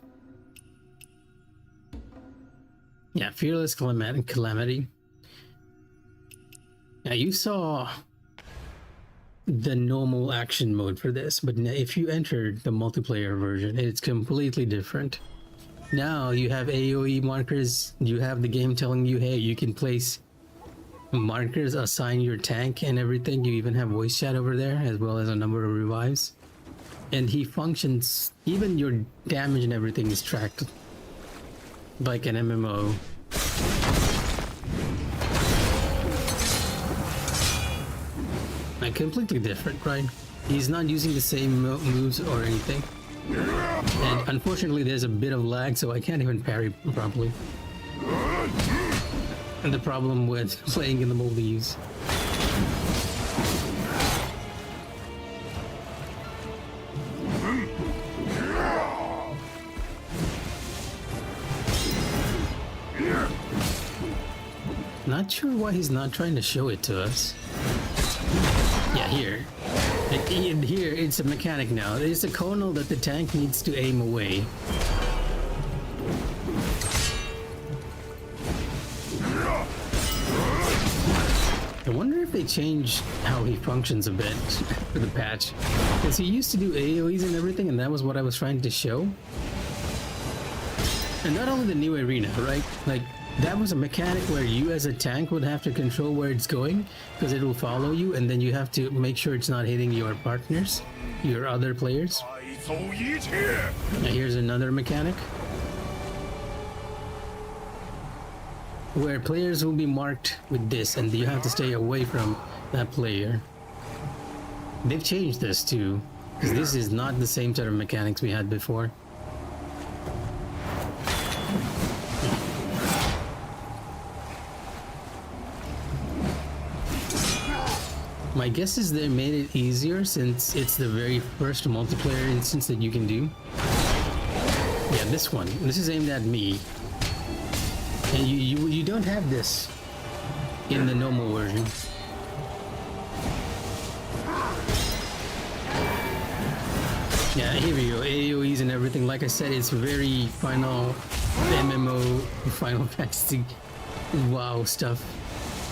Yeah, Fearless Calamity. Now, you saw the normal action mode for this, but if you entered the multiplayer version, it's completely different. Now, you have AoE markers. You have the game telling you, hey, you can place markers, assign your tank and everything. You even have voice chat over there, as well as a number of revives. And he functions, even your damage and everything is tracked like an MMO. Like completely different, right? He's not using the same moves or anything. And unfortunately there's a bit of lag, so I can't even parry properly. And the problem with playing in the Maldives. Not sure why he's not trying to show it to us. Yeah, here. Here, it's a mechanic now. It's a conal that the tank needs to aim away. I wonder if they changed how he functions a bit for the patch. Because he used to do AoEs and everything, and that was what I was trying to show. And not only the new arena, right? Like, that was a mechanic where you as a tank would have to control where it's going, because it will follow you, and then you have to make sure it's not hitting your partners, your other players. Now here's another mechanic, where players will be marked with this, and you have to stay away from that player. They've changed this too, because this is not the same set of mechanics we had before. My guess is they made it easier since it's the very first multiplayer instance that you can do. Yeah, this one. This is aimed at me. And you don't have this in the normal version. Yeah, here we go. AoEs and everything. Like I said, it's very Final MMO, Final Fantasy, wow stuff.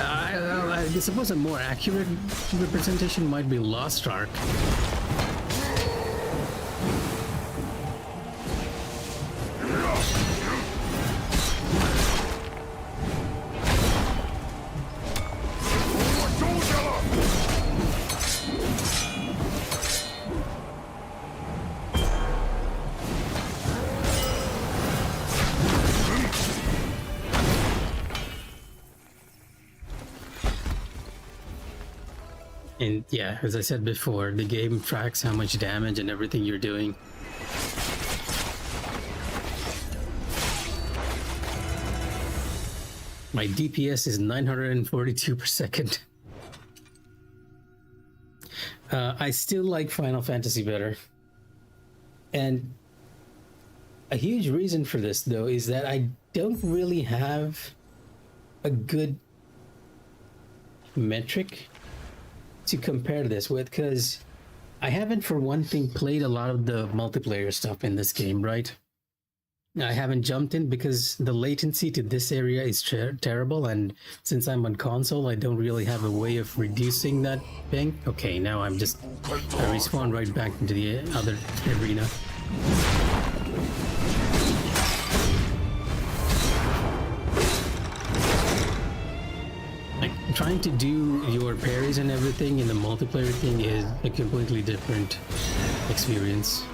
I suppose a more accurate representation might be Lost Ark. And yeah, as I said before, the game tracks how much damage and everything you're doing. My DPS is 942 per second. I still like Final Fantasy better. And a huge reason for this, though, is that I don't really have a good metric to compare this with, because I haven't, for one thing, played a lot of the multiplayer stuff in this game, right? I haven't jumped in because the latency to this area is terrible, and since I'm on console, I don't really have a way of reducing that thing. Okay, now I respawn right back into the other arena. Trying to do your parries and everything in the multiplayer thing is a completely different experience.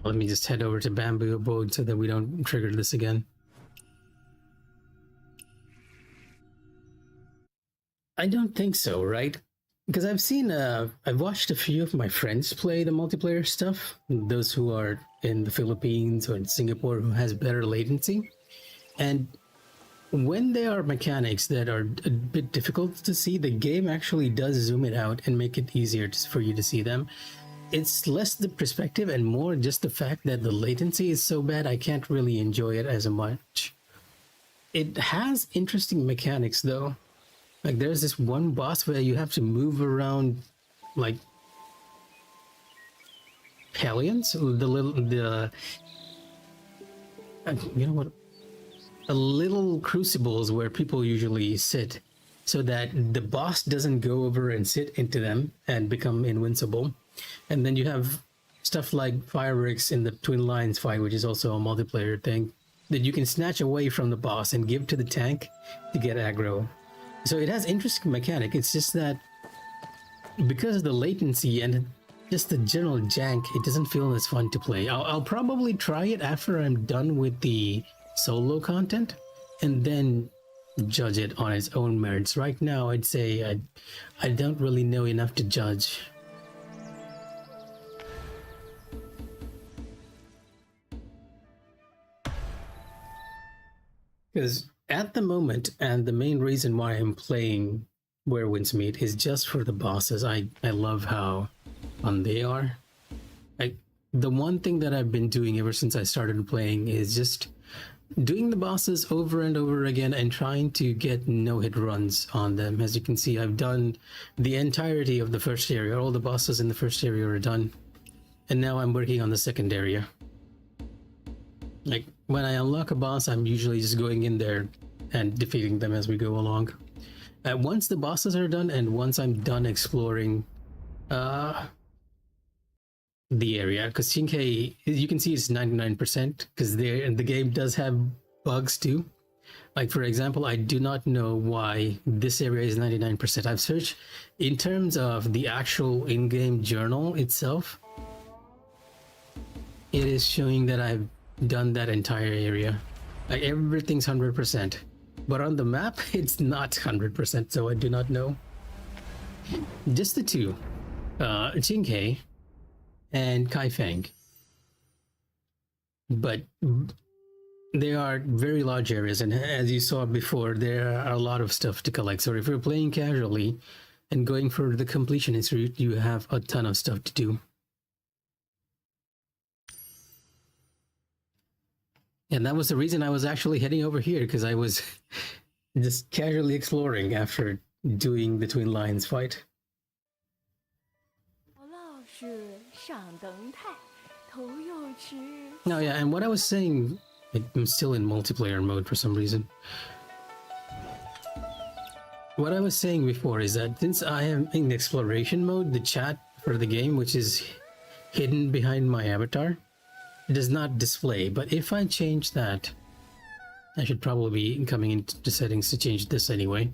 Let me just head over to Bamboo Abode so that we don't trigger this again. I don't think so, right? Because I've watched a few of my friends play the multiplayer stuff, those who are in the Philippines or in Singapore who has better latency. And when there are mechanics that are a bit difficult to see, the game actually does zoom it out and make it easier for you to see them. It's less the perspective and more just the fact that the latency is so bad I can't really enjoy it as much. It has interesting mechanics though. Like there's this one boss where you have to move around like Hellions, you know what? The little crucibles where people usually sit, so that the boss doesn't go over and sit into them and become invincible. And then you have stuff like fireworks in the Twin Lions fight, which is also a multiplayer thing, that you can snatch away from the boss and give to the tank to get aggro. So it has interesting mechanic. It's just that because of the latency and just the general jank, it doesn't feel as fun to play. I'll probably try it after I'm done with the solo content and then judge it on its own merits. Right now, I'd say I don't really know enough to judge. Because at the moment, and the main reason why I'm playing Where Winds Meet is just for the bosses. I love how fun they are. The one thing that I've been doing ever since I started playing is just doing the bosses over and over again and trying to get no-hit runs on them. As you can see, I've done the entirety of the first area. All the bosses in the first area are done. And now I'm working on the second area. Like, when I unlock a boss, I'm usually just going in there and defeating them as we go along. Once the bosses are done and once I'm done exploring the area, because Shinkei, you can see it's 99% because the game does have bugs too. Like, for example, I do not know why this area is 99%. I've searched in terms of the actual in-game journal itself. It is showing that I've done that entire area. Like, everything's 100%. But on the map, it's not 100%, so I do not know. Just the two. Qinghe and Kaifeng. But they are very large areas, and as you saw before, there are a lot of stuff to collect. So if you're playing casually and going for the completionist route, you have a ton of stuff to do. And that was the reason I was actually heading over here, because I was just casually exploring after doing the Twin Lions fight. 我老是上灯台，头又吃。 Oh yeah, and what I was saying, I'm still in multiplayer mode for some reason. What I was saying before is that since I am in exploration mode, the chat for the game, which is hidden behind my avatar, does not display. But if I change that, I should probably be coming into the settings to change this anyway.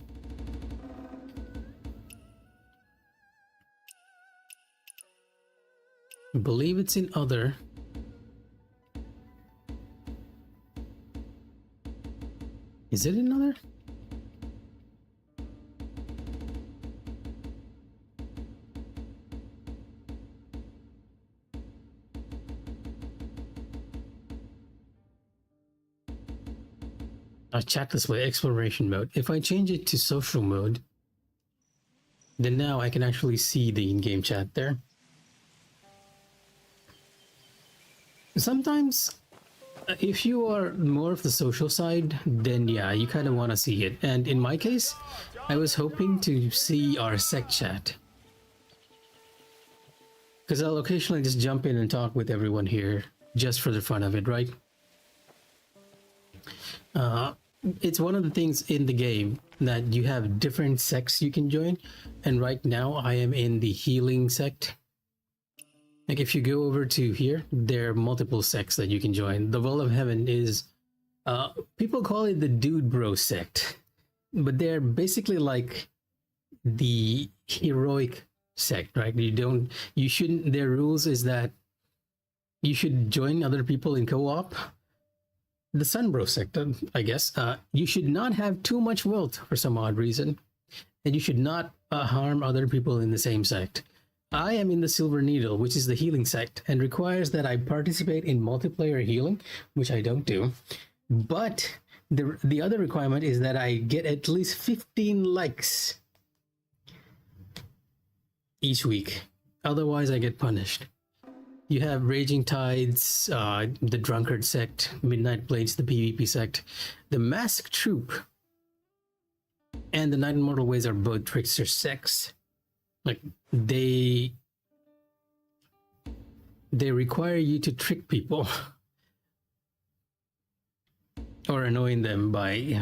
I believe it's in other. Is it in other? Chat display exploration mode. If I change it to social mode, then now I can actually see the in-game chat there. Sometimes if you are more of the social side, then yeah, you kind of want to see it. And in my case, I was hoping to see our sec chat, because I'll occasionally just jump in and talk with everyone here just for the fun of it, right? It's one of the things in the game that you have different sects you can join, and right now I am in the healing sect. Like, if you go over to here, there are multiple sects that you can join. The Well of Heaven is, people call it the Dude Bro sect, but they're basically like the heroic sect, right? You shouldn't, their rules is that you should join other people in co-op. The Sun Bro sect, I guess, you should not have too much wealth for some odd reason, and you should not harm other people in the same sect. I am in the Silver Needle, which is the healing sect, and requires that I participate in multiplayer healing, which I don't do. But the other requirement is that I get at least 15 likes each week. Otherwise, I get punished. You have Raging Tides, the Drunkard sect, Midnight Blades, the PvP sect, the Masked Troop, and the Night Immortal Ways are both Trickster sects. Like, they require you to trick people or annoying them by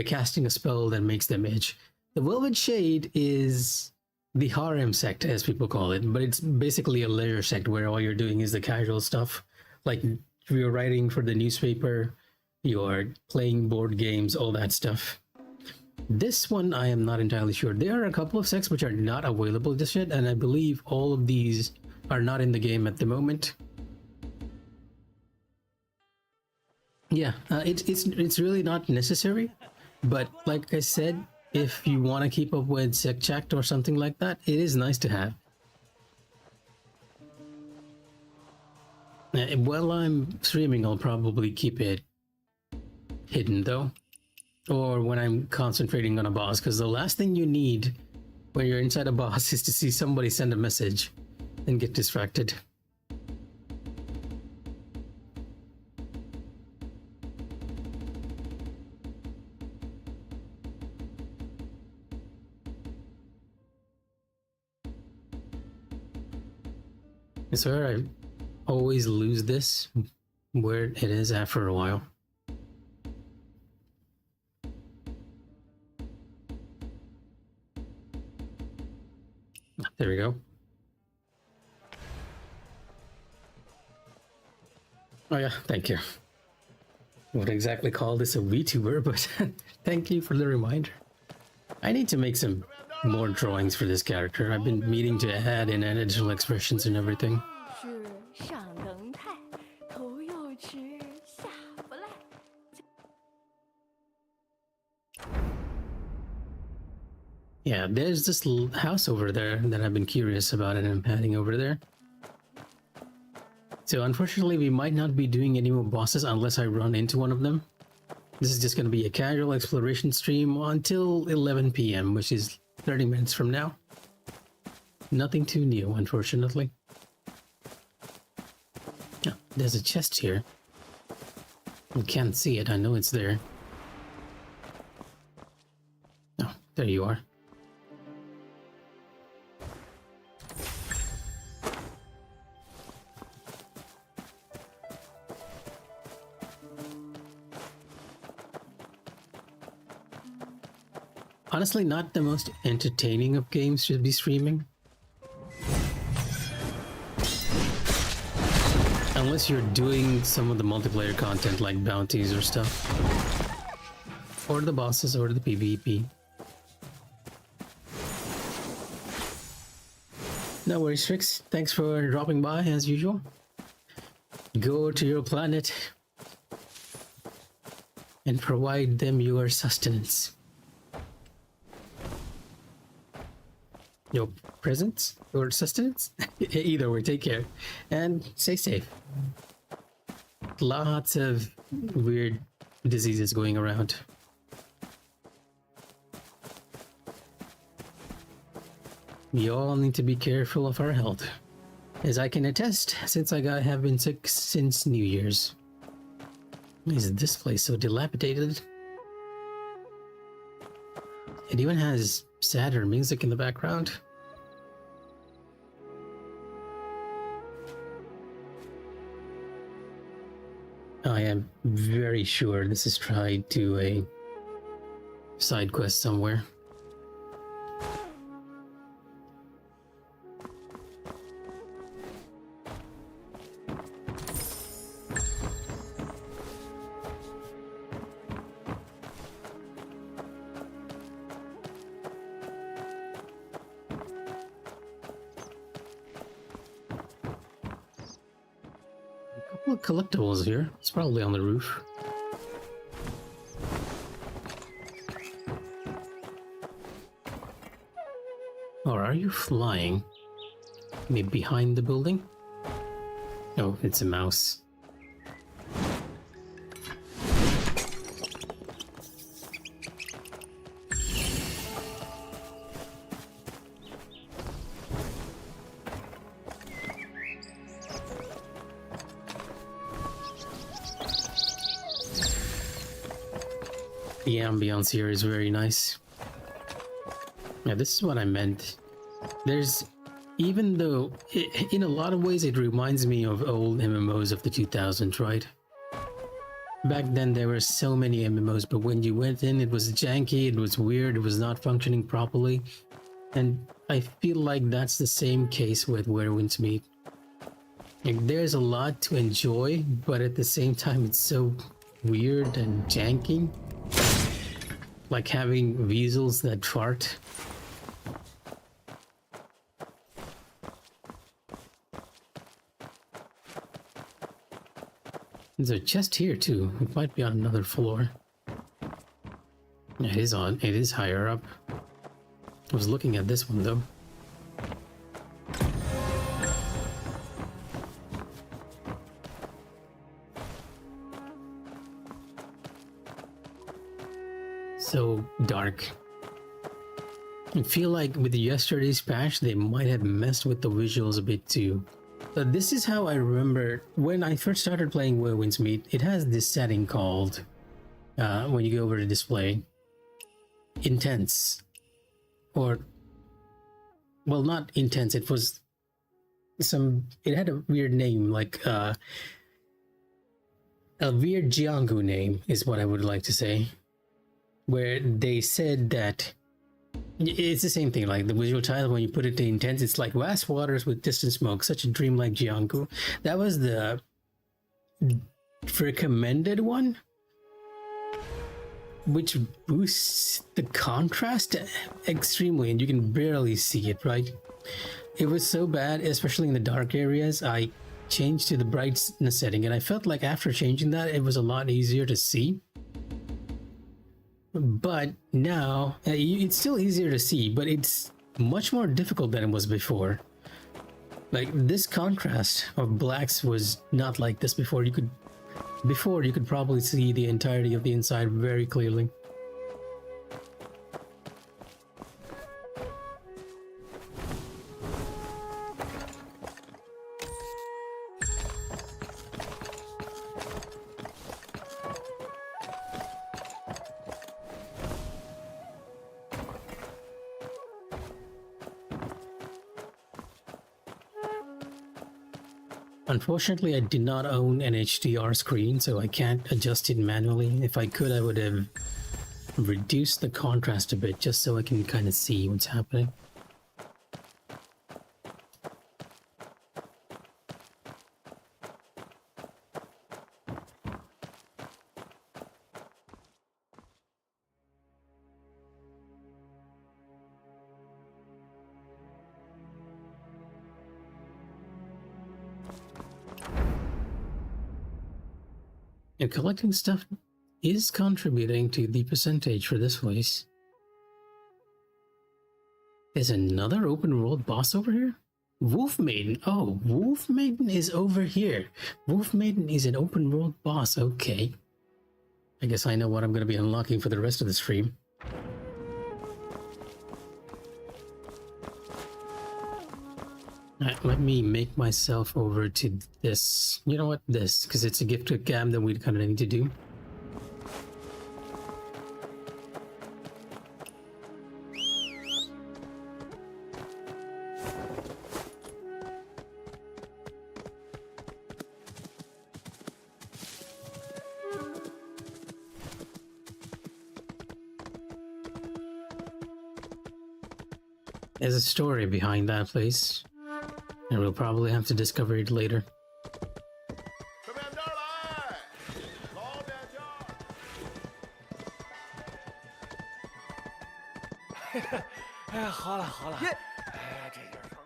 casting a spell that makes them itch. The Velvet Shade is the harem sect, as people call it, but it's basically a leisure sect where all you're doing is the casual stuff. Like, you're writing for the newspaper, you're playing board games, all that stuff. This one, I am not entirely sure. There are a couple of sects which are not available just yet, and I believe all of these are not in the game at the moment. Yeah, it's really not necessary, but like I said, if you want to keep up with sect chat or something like that, it is nice to have. While I'm streaming, I'll probably keep it hidden though. Or when I'm concentrating on a boss, because the last thing you need when you're inside a boss is to see somebody send a message and get distracted. I swear I always lose this where it is after a while. There we go. Oh yeah, thank you. would exactly call this a VTuber, but thank you for the reminder. I need to make some more drawings for this character. I've been meaning to add in additional expressions and everything. 是上等菜，头又吃下不来。 Yeah, there's this house over there that I've been curious about and I'm heading over there. So unfortunately, we might not be doing any more bosses unless I run into one of them. This is just going to be a casual exploration stream until 11 p.m., which is 30 minutes from now. Nothing too new, unfortunately. Oh, there's a chest here. I can't see it, I know it's there. Oh, there you are. Honestly, not the most entertaining of games to be streaming. Unless you're doing some of the multiplayer content like bounties or stuff. Or the bosses or the PvP. No worries, Trix. Thanks for dropping by as usual. Go to your planet and provide them your sustenance. Your presents or sustenance? Either way, take care and stay safe. Lots of weird diseases going around. We all need to be careful of our health, as I can attest since have been sick since New Year's. Why is this place so dilapidated? It even has sadder music in the background. I am very sure this is tied to a side quest somewhere. Look, collectibles here. It's probably on the roof. Or are you flying? Maybe behind the building? Oh, it's a mouse. The ambience here is very nice. Yeah, this is what I meant. There's, even though in a lot of ways it reminds me of old MMOs of the 2000s, right? Back then there were so many MMOs, but when you went in, it was janky, it was weird, it was not functioning properly. And I feel like that's the same case with Where Winds Meet. Like, there's a lot to enjoy, but at the same time it's so weird and janky. Like having weasels that fart. There's a chest here too. It might be on another floor. Yeah, it is higher up. I was looking at this one though. So dark. I feel like with yesterday's patch, they might have messed with the visuals a bit too. But this is how I remember when I first started playing Where Winds Meet. It has this setting called, when you go over to display, intense. Or, well, not intense, it was it had a weird name, like a weird Jianghu name is what I would like to say. Where they said that it's the same thing, like the visual title, when you put it to intense, it's like vast waters with distant smoke, such a dreamlike Jianghu. That was the recommended one, which boosts the contrast extremely, and you can barely see it, right? It was so bad, especially in the dark areas. I changed to the brightness setting, and I felt like after changing that, it was a lot easier to see. But now, it's still easier to see, but it's much more difficult than it was before. Like, this contrast of blacks was not like this before. You could probably see the entirety of the inside very clearly. Unfortunately, I do not own an HDR screen, so I can't adjust it manually. If I could, I would have reduced the contrast a bit just so I can kind of see what's happening. And collecting stuff is contributing to the percentage for this place. There's another open world boss over here? Wolf Maiden. Oh, Wolf Maiden is over here. Wolf Maiden is an open world boss. Okay. I guess I know what I'm going to be unlocking for the rest of the stream. Alright, let me make myself over to this. You know what? This, because it's a gift to Gam that we kind of need to do. There's a story behind that place. And we'll probably have to discover it later. 吃面条来，老面条。哎，好了好了，哎，这点事儿。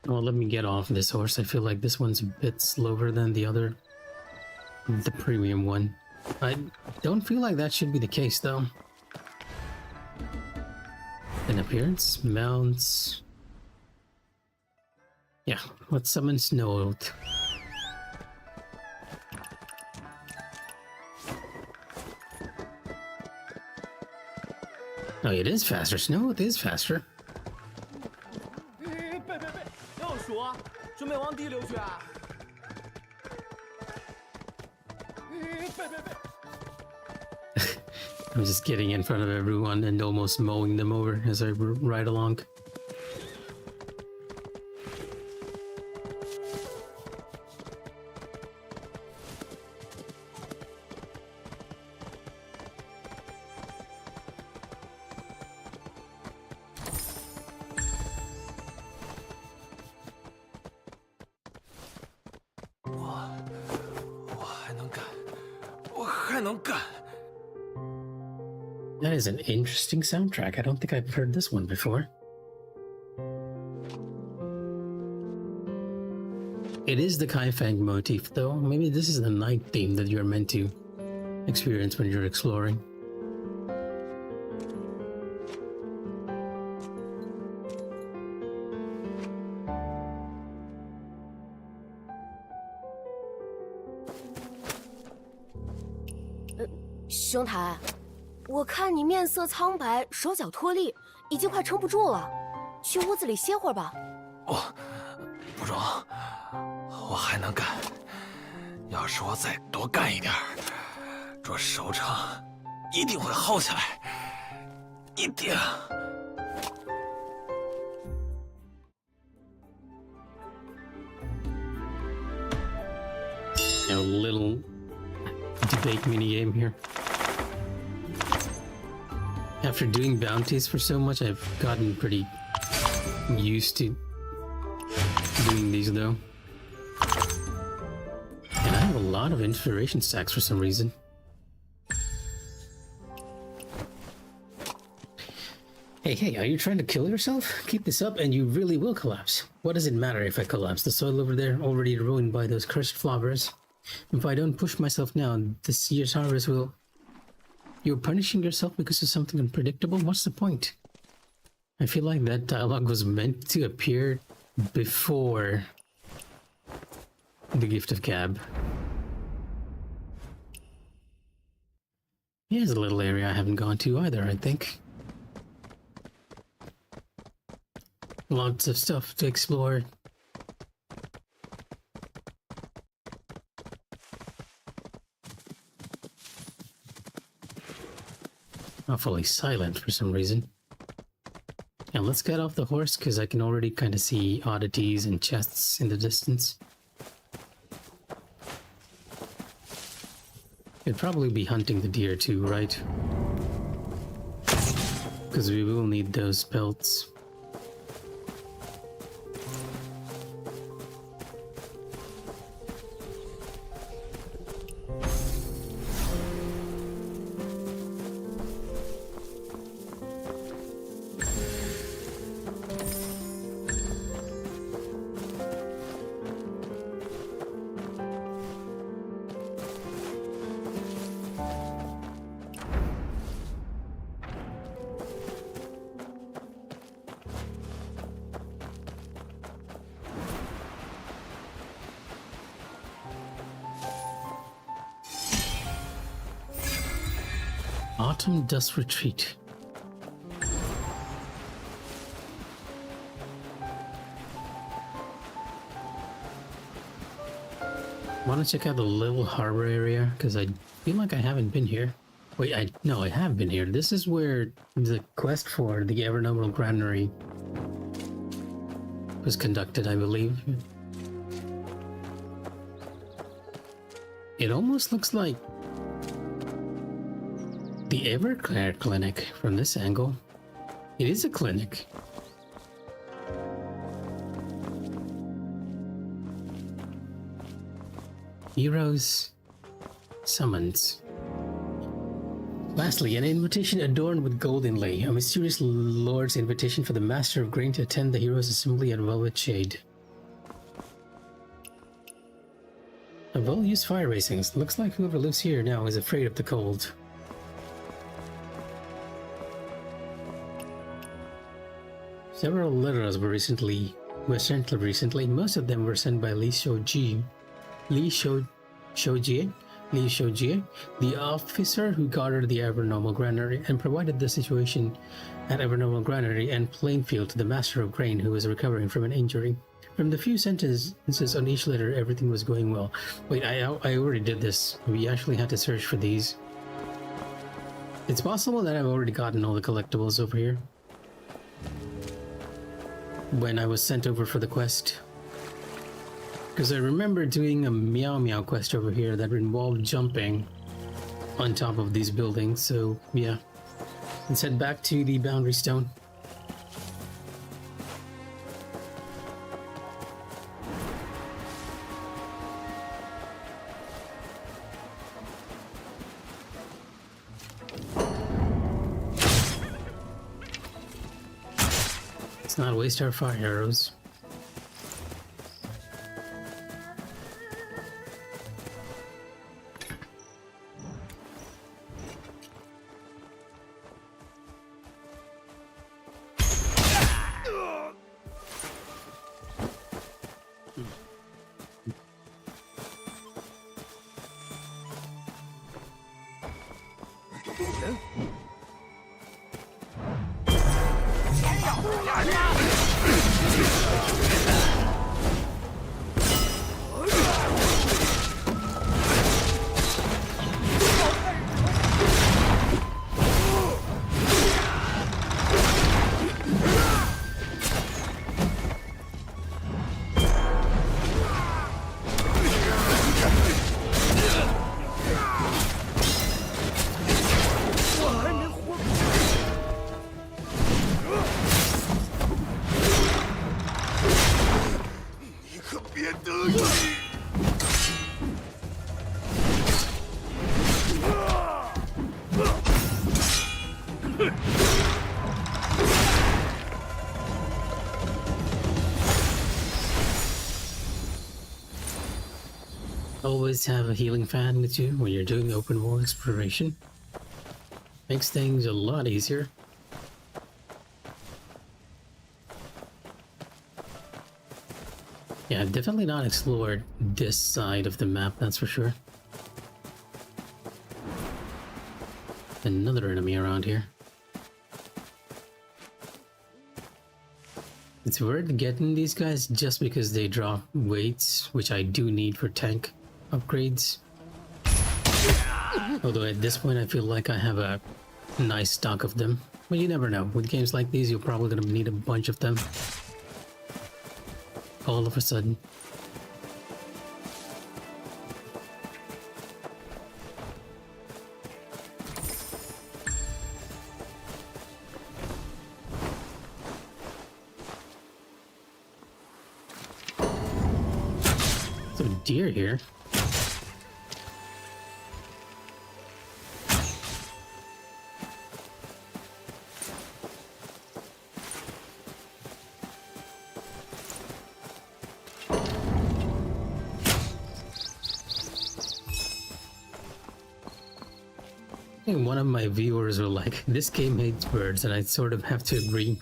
Well, let me get off this horse. I feel like this one's a bit slower than the premium one. I don't feel like that should be the case, though. An appearance, mounts. Yeah, let's summon Snow Oath. Oh, it is faster. Snow Oath is faster. 别，让我数啊，准备往地溜去啊！别。 I'm just getting in front of everyone and almost mowing them over as I ride along. That is an interesting soundtrack. I don't think I've heard this one before. It is the Kaifeng motif, though. Maybe this is the night theme that you're meant to experience when you're exploring.兄台，我看你面色苍白，手脚脱力，已经快撑不住了，去屋子里歇会儿吧。不中，我还能干。要是我再多干一点，这收成一定会好起来，一定。A little debate minigame here. After doing bounties for so much, I've gotten pretty used to doing these, though. And I have a lot of inspiration stacks for some reason. Hey, are you trying to kill yourself? Keep this up and you really will collapse. What does it matter if I collapse? The soil over there already ruined by those cursed flowers. If I don't push myself now, this year's harvest will... You're punishing yourself because of something unpredictable? What's the point? I feel like that dialogue was meant to appear before the gift of cab. Here's a little area I haven't gone to either, I think. Lots of stuff to explore. Awfully silent for some reason. And let's get off the horse because I can already kind of see oddities and chests in the distance. Could probably be hunting the deer too, right? Because we will need those pelts. Autumn Dust Retreat. Want to check out the little harbor area? Because I feel like I haven't been here. Wait, no, I have been here. This is where the quest for the Evernomal Granary was conducted, I believe. It almost looks like the Everclear Clinic from this angle. It is a clinic. Heroes summons. Lastly, an invitation adorned with gold inlay. A mysterious lord's invitation for the Master of Grain to attend the Heroes' Assembly at Velvet Shade. A well-used fire racings. Looks like whoever lives here now is afraid of the cold. Several letters were sent recently. Most of them were sent by Li Shoujie, the officer who guarded the Evernomal Granary and provided the situation at Evernomal Granary and Plainfield to the Master of Grain, who was recovering from an injury. From the few sentences on each letter, everything was going well. Wait, I already did this. We actually had to search for these. It's possible that I've already gotten all the collectibles over here when I was sent over for the quest. Because I remember doing a Meow Meow quest over here that involved jumping on top of these buildings, so yeah. Let's head back to the Boundary Stone. Let's not waste our fire arrows. Always have a healing fan with you when you're doing open world exploration. Makes things a lot easier. Yeah, I've definitely not explored this side of the map, that's for sure. Another enemy around here. It's worth getting these guys just because they drop weights, which I do need for tank upgrades. Although at this point I feel like I have a nice stock of them. But you never know. With games like these, you're probably gonna need a bunch of them. All of a sudden. So deer here. I think one of my viewers were like, this game hates birds, and I sort of have to agree.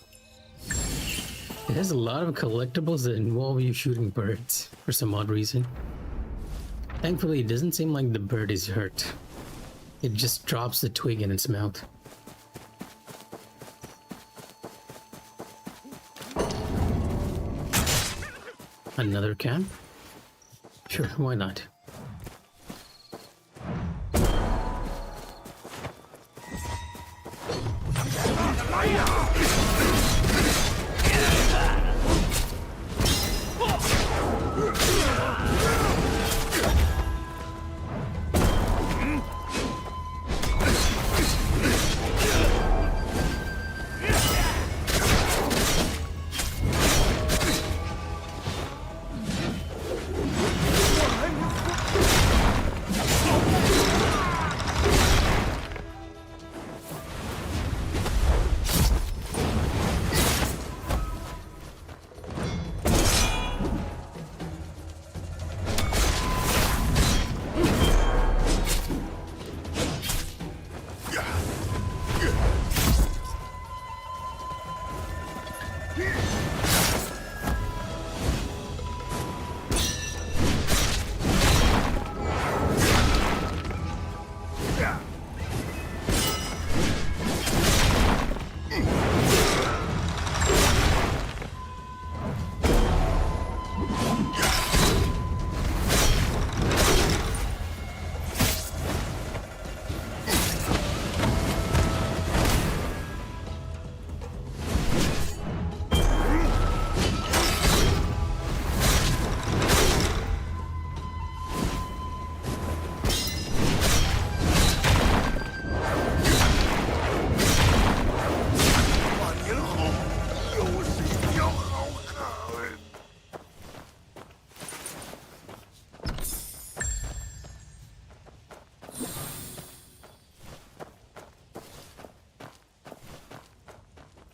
It has a lot of collectibles that involve you shooting birds for some odd reason. Thankfully, it doesn't seem like the bird is hurt. It just drops the twig in its mouth. Another camp? Sure, why not?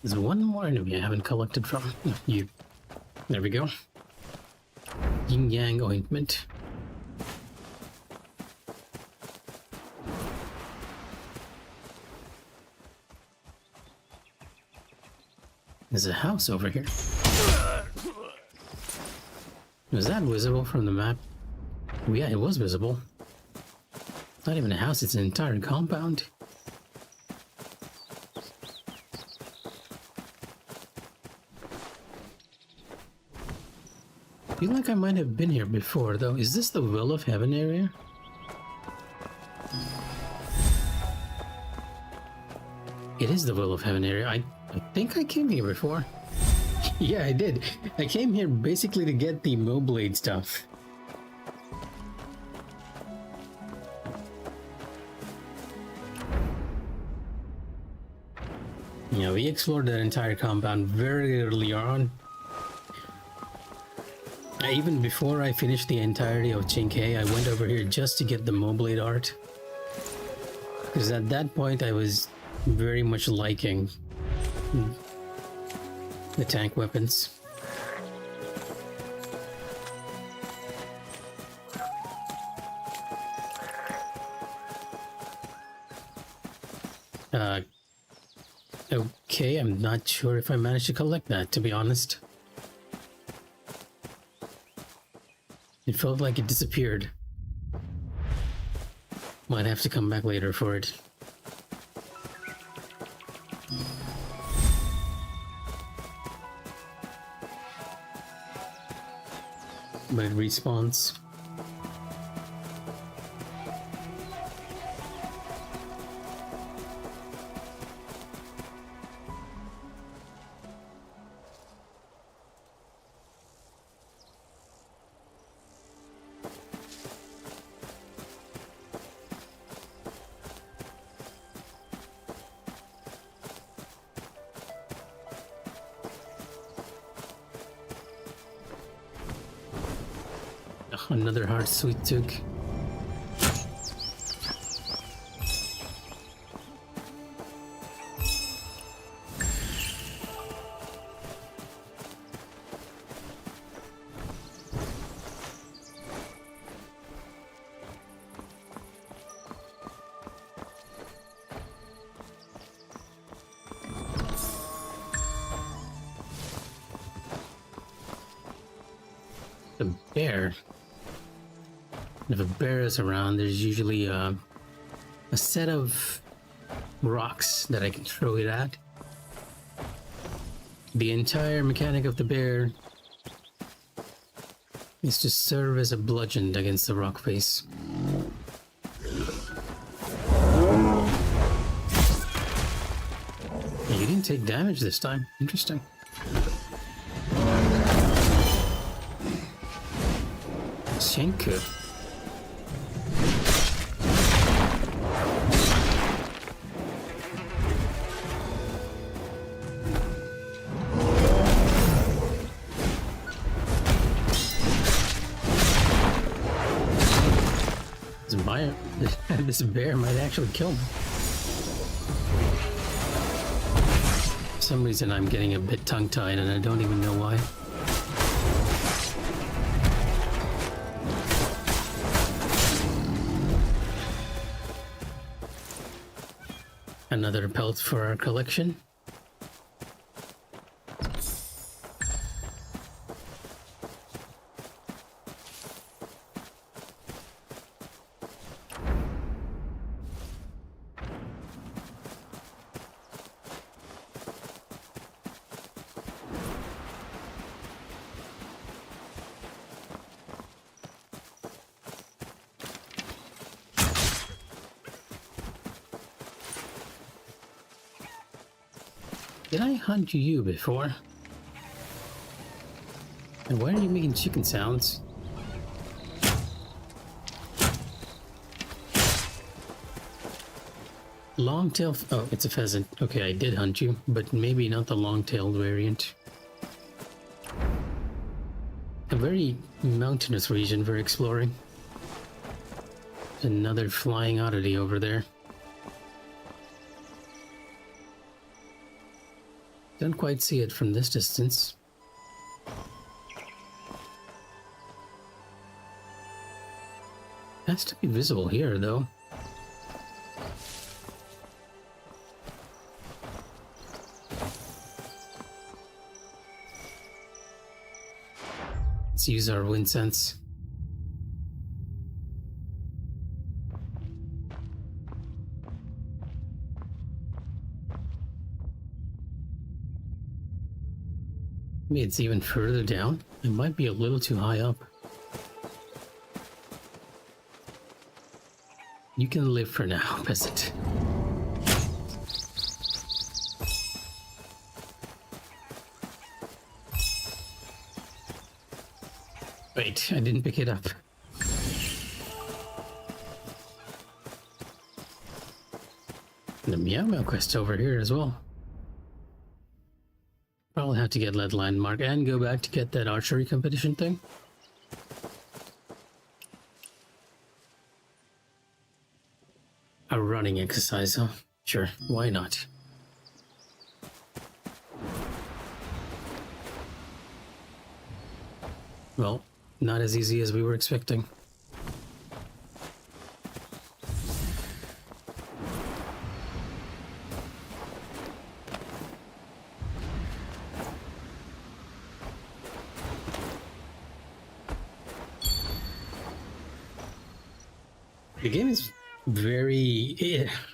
There's one more enemy I haven't collected from. You. There we go. Yin Yang ointment. There's a house over here. Was that visible from the map? Oh, yeah, it was visible. Not even a house, it's an entire compound. I feel like I might have been here before, though. Is this the Will of Heaven area? It is the Will of Heaven area. I think I came here before. Yeah, I did. I came here basically to get the Moblade stuff. Yeah, we explored that entire compound very early on. Even before I finished the entirety of Chinkei, I went over here just to get the Moblade art. Because at that point I was very much liking the tank weapons. Okay, I'm not sure if I managed to collect that, to be honest. It felt like it disappeared. Might have to come back later for it. But it respawns. Another hard sweet tooth. The bear. If a bear is around, there's usually a set of rocks that I can throw it at. The entire mechanic of the bear is to serve as a bludgeon against the rock face. You didn't take damage this time. Interesting. Shenku. This bear might actually kill me. For some reason I'm getting a bit tongue-tied and I don't even know why. Another pelt for our collection. Did I hunt you before? And why are you making chicken sounds? Long-tail... Oh, it's a pheasant. Okay, I did hunt you, but maybe not the long-tailed variant. A very mountainous region for exploring. Another flying oddity over there. Don't quite see it from this distance. Has to be visible here, though. Let's use our wind sense. Maybe it's even further down. It might be a little too high up. You can live for now, peasant. Wait, I didn't pick it up. The Meow Meow quest over here as well. Probably have to get lead landmark and go back to get that archery competition thing. A running exercise, huh? Sure, why not? Well, not as easy as we were expecting. The game is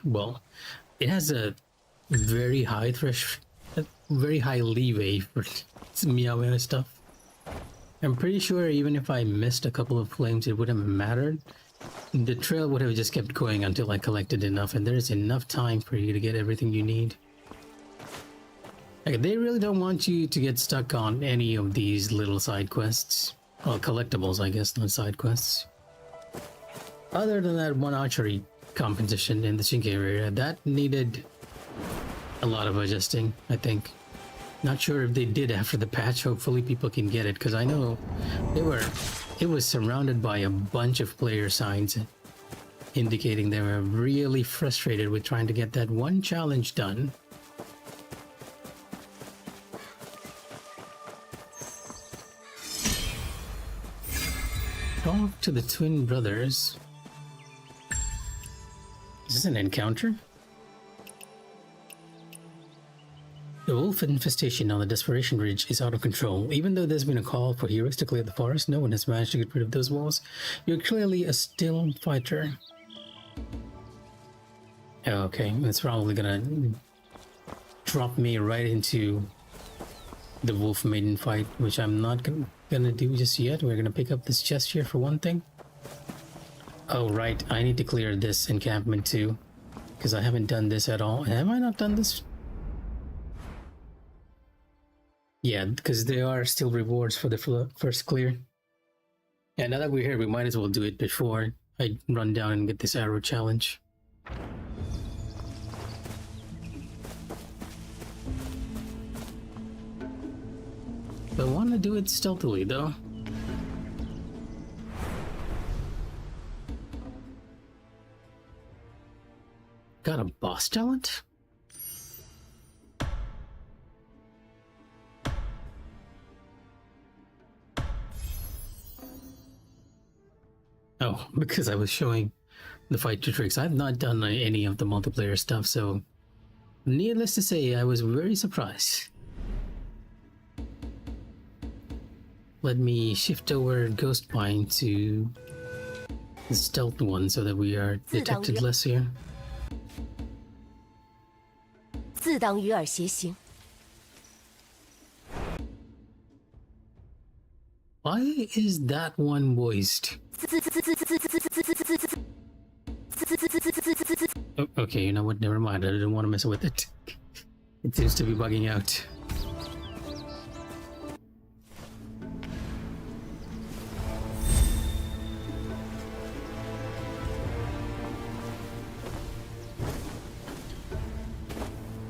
well, it has a very high a very high leeway for meow and stuff. I'm pretty sure even if I missed a couple of flames, it wouldn't have mattered. The trail would have just kept going until I collected enough, and there's enough time for you to get everything you need. Like, they really don't want you to get stuck on any of these little side quests. Well, collectibles, I guess, not side quests. Other than that one archery competition in the Shinkai area, that needed a lot of adjusting, I think. Not sure if they did after the patch. Hopefully people can get it, because I know it was surrounded by a bunch of player signs indicating they were really frustrated with trying to get that one challenge done. Talk to the twin brothers. Is this an encounter? The wolf infestation on the Desperation Ridge is out of control. Even though there's been a call for heroes to clear the forest, no one has managed to get rid of those wolves. You're clearly a still fighter. Okay, that's probably gonna drop me right into the wolf maiden fight, which I'm not gonna do just yet. We're gonna pick up this chest here for one thing. Oh right, I need to clear this encampment too, because I haven't done this at all. Have I not done this? Yeah, because there are still rewards for the first clear. Yeah, now that we're here, we might as well do it before I run down and get this arrow challenge. I want to do it stealthily though. Got a boss talent? Oh, because I was showing the fight tricks. I've not done any of the multiplayer stuff, so needless to say, I was very surprised. Let me shift over Ghost Pine to the stealth one so that we are detected less here. 自当鱼饵偕行。 Why is that one voiced? Oh, okay, you know what? Never mind. I didn't want to mess with it. It seems to be bugging out.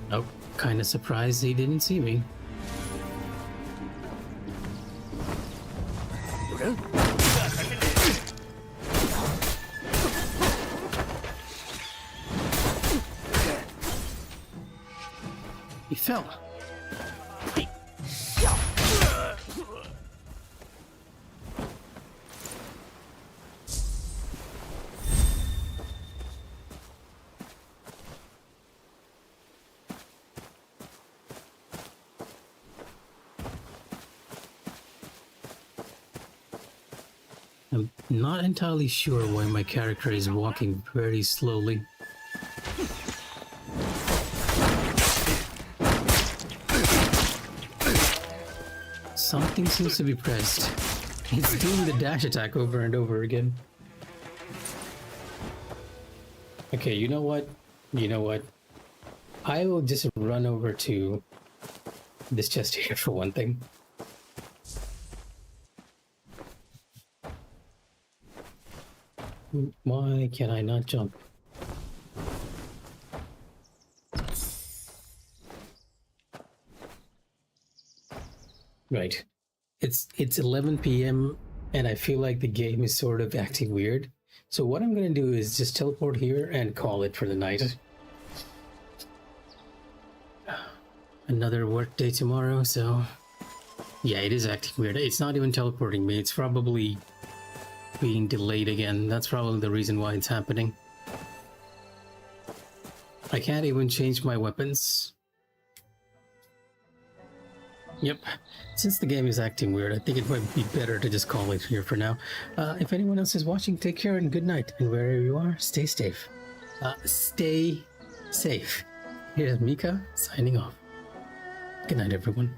Oh, kind of surprised he didn't see me. He fell. I'm not entirely sure why my character is walking very slowly. Something seems to be pressed. It's doing the dash attack over and over again. Okay, you know what? You know what? I will just run over to this chest here for one thing. Why can I not jump? Right. It's 11 p.m. and I feel like the game is sort of acting weird. So what I'm gonna do is just teleport here and call it for the night. another work day tomorrow, so yeah, it is acting weird. It's not even teleporting me. It's probably being delayed again. That's probably the reason why it's happening. I can't even change my weapons. Yep. Since the game is acting weird, I think it might be better to just call it here for now. If anyone else is watching, take care and good night. And wherever you are, stay safe. Stay safe. Here's Mikha signing off. Good night, everyone.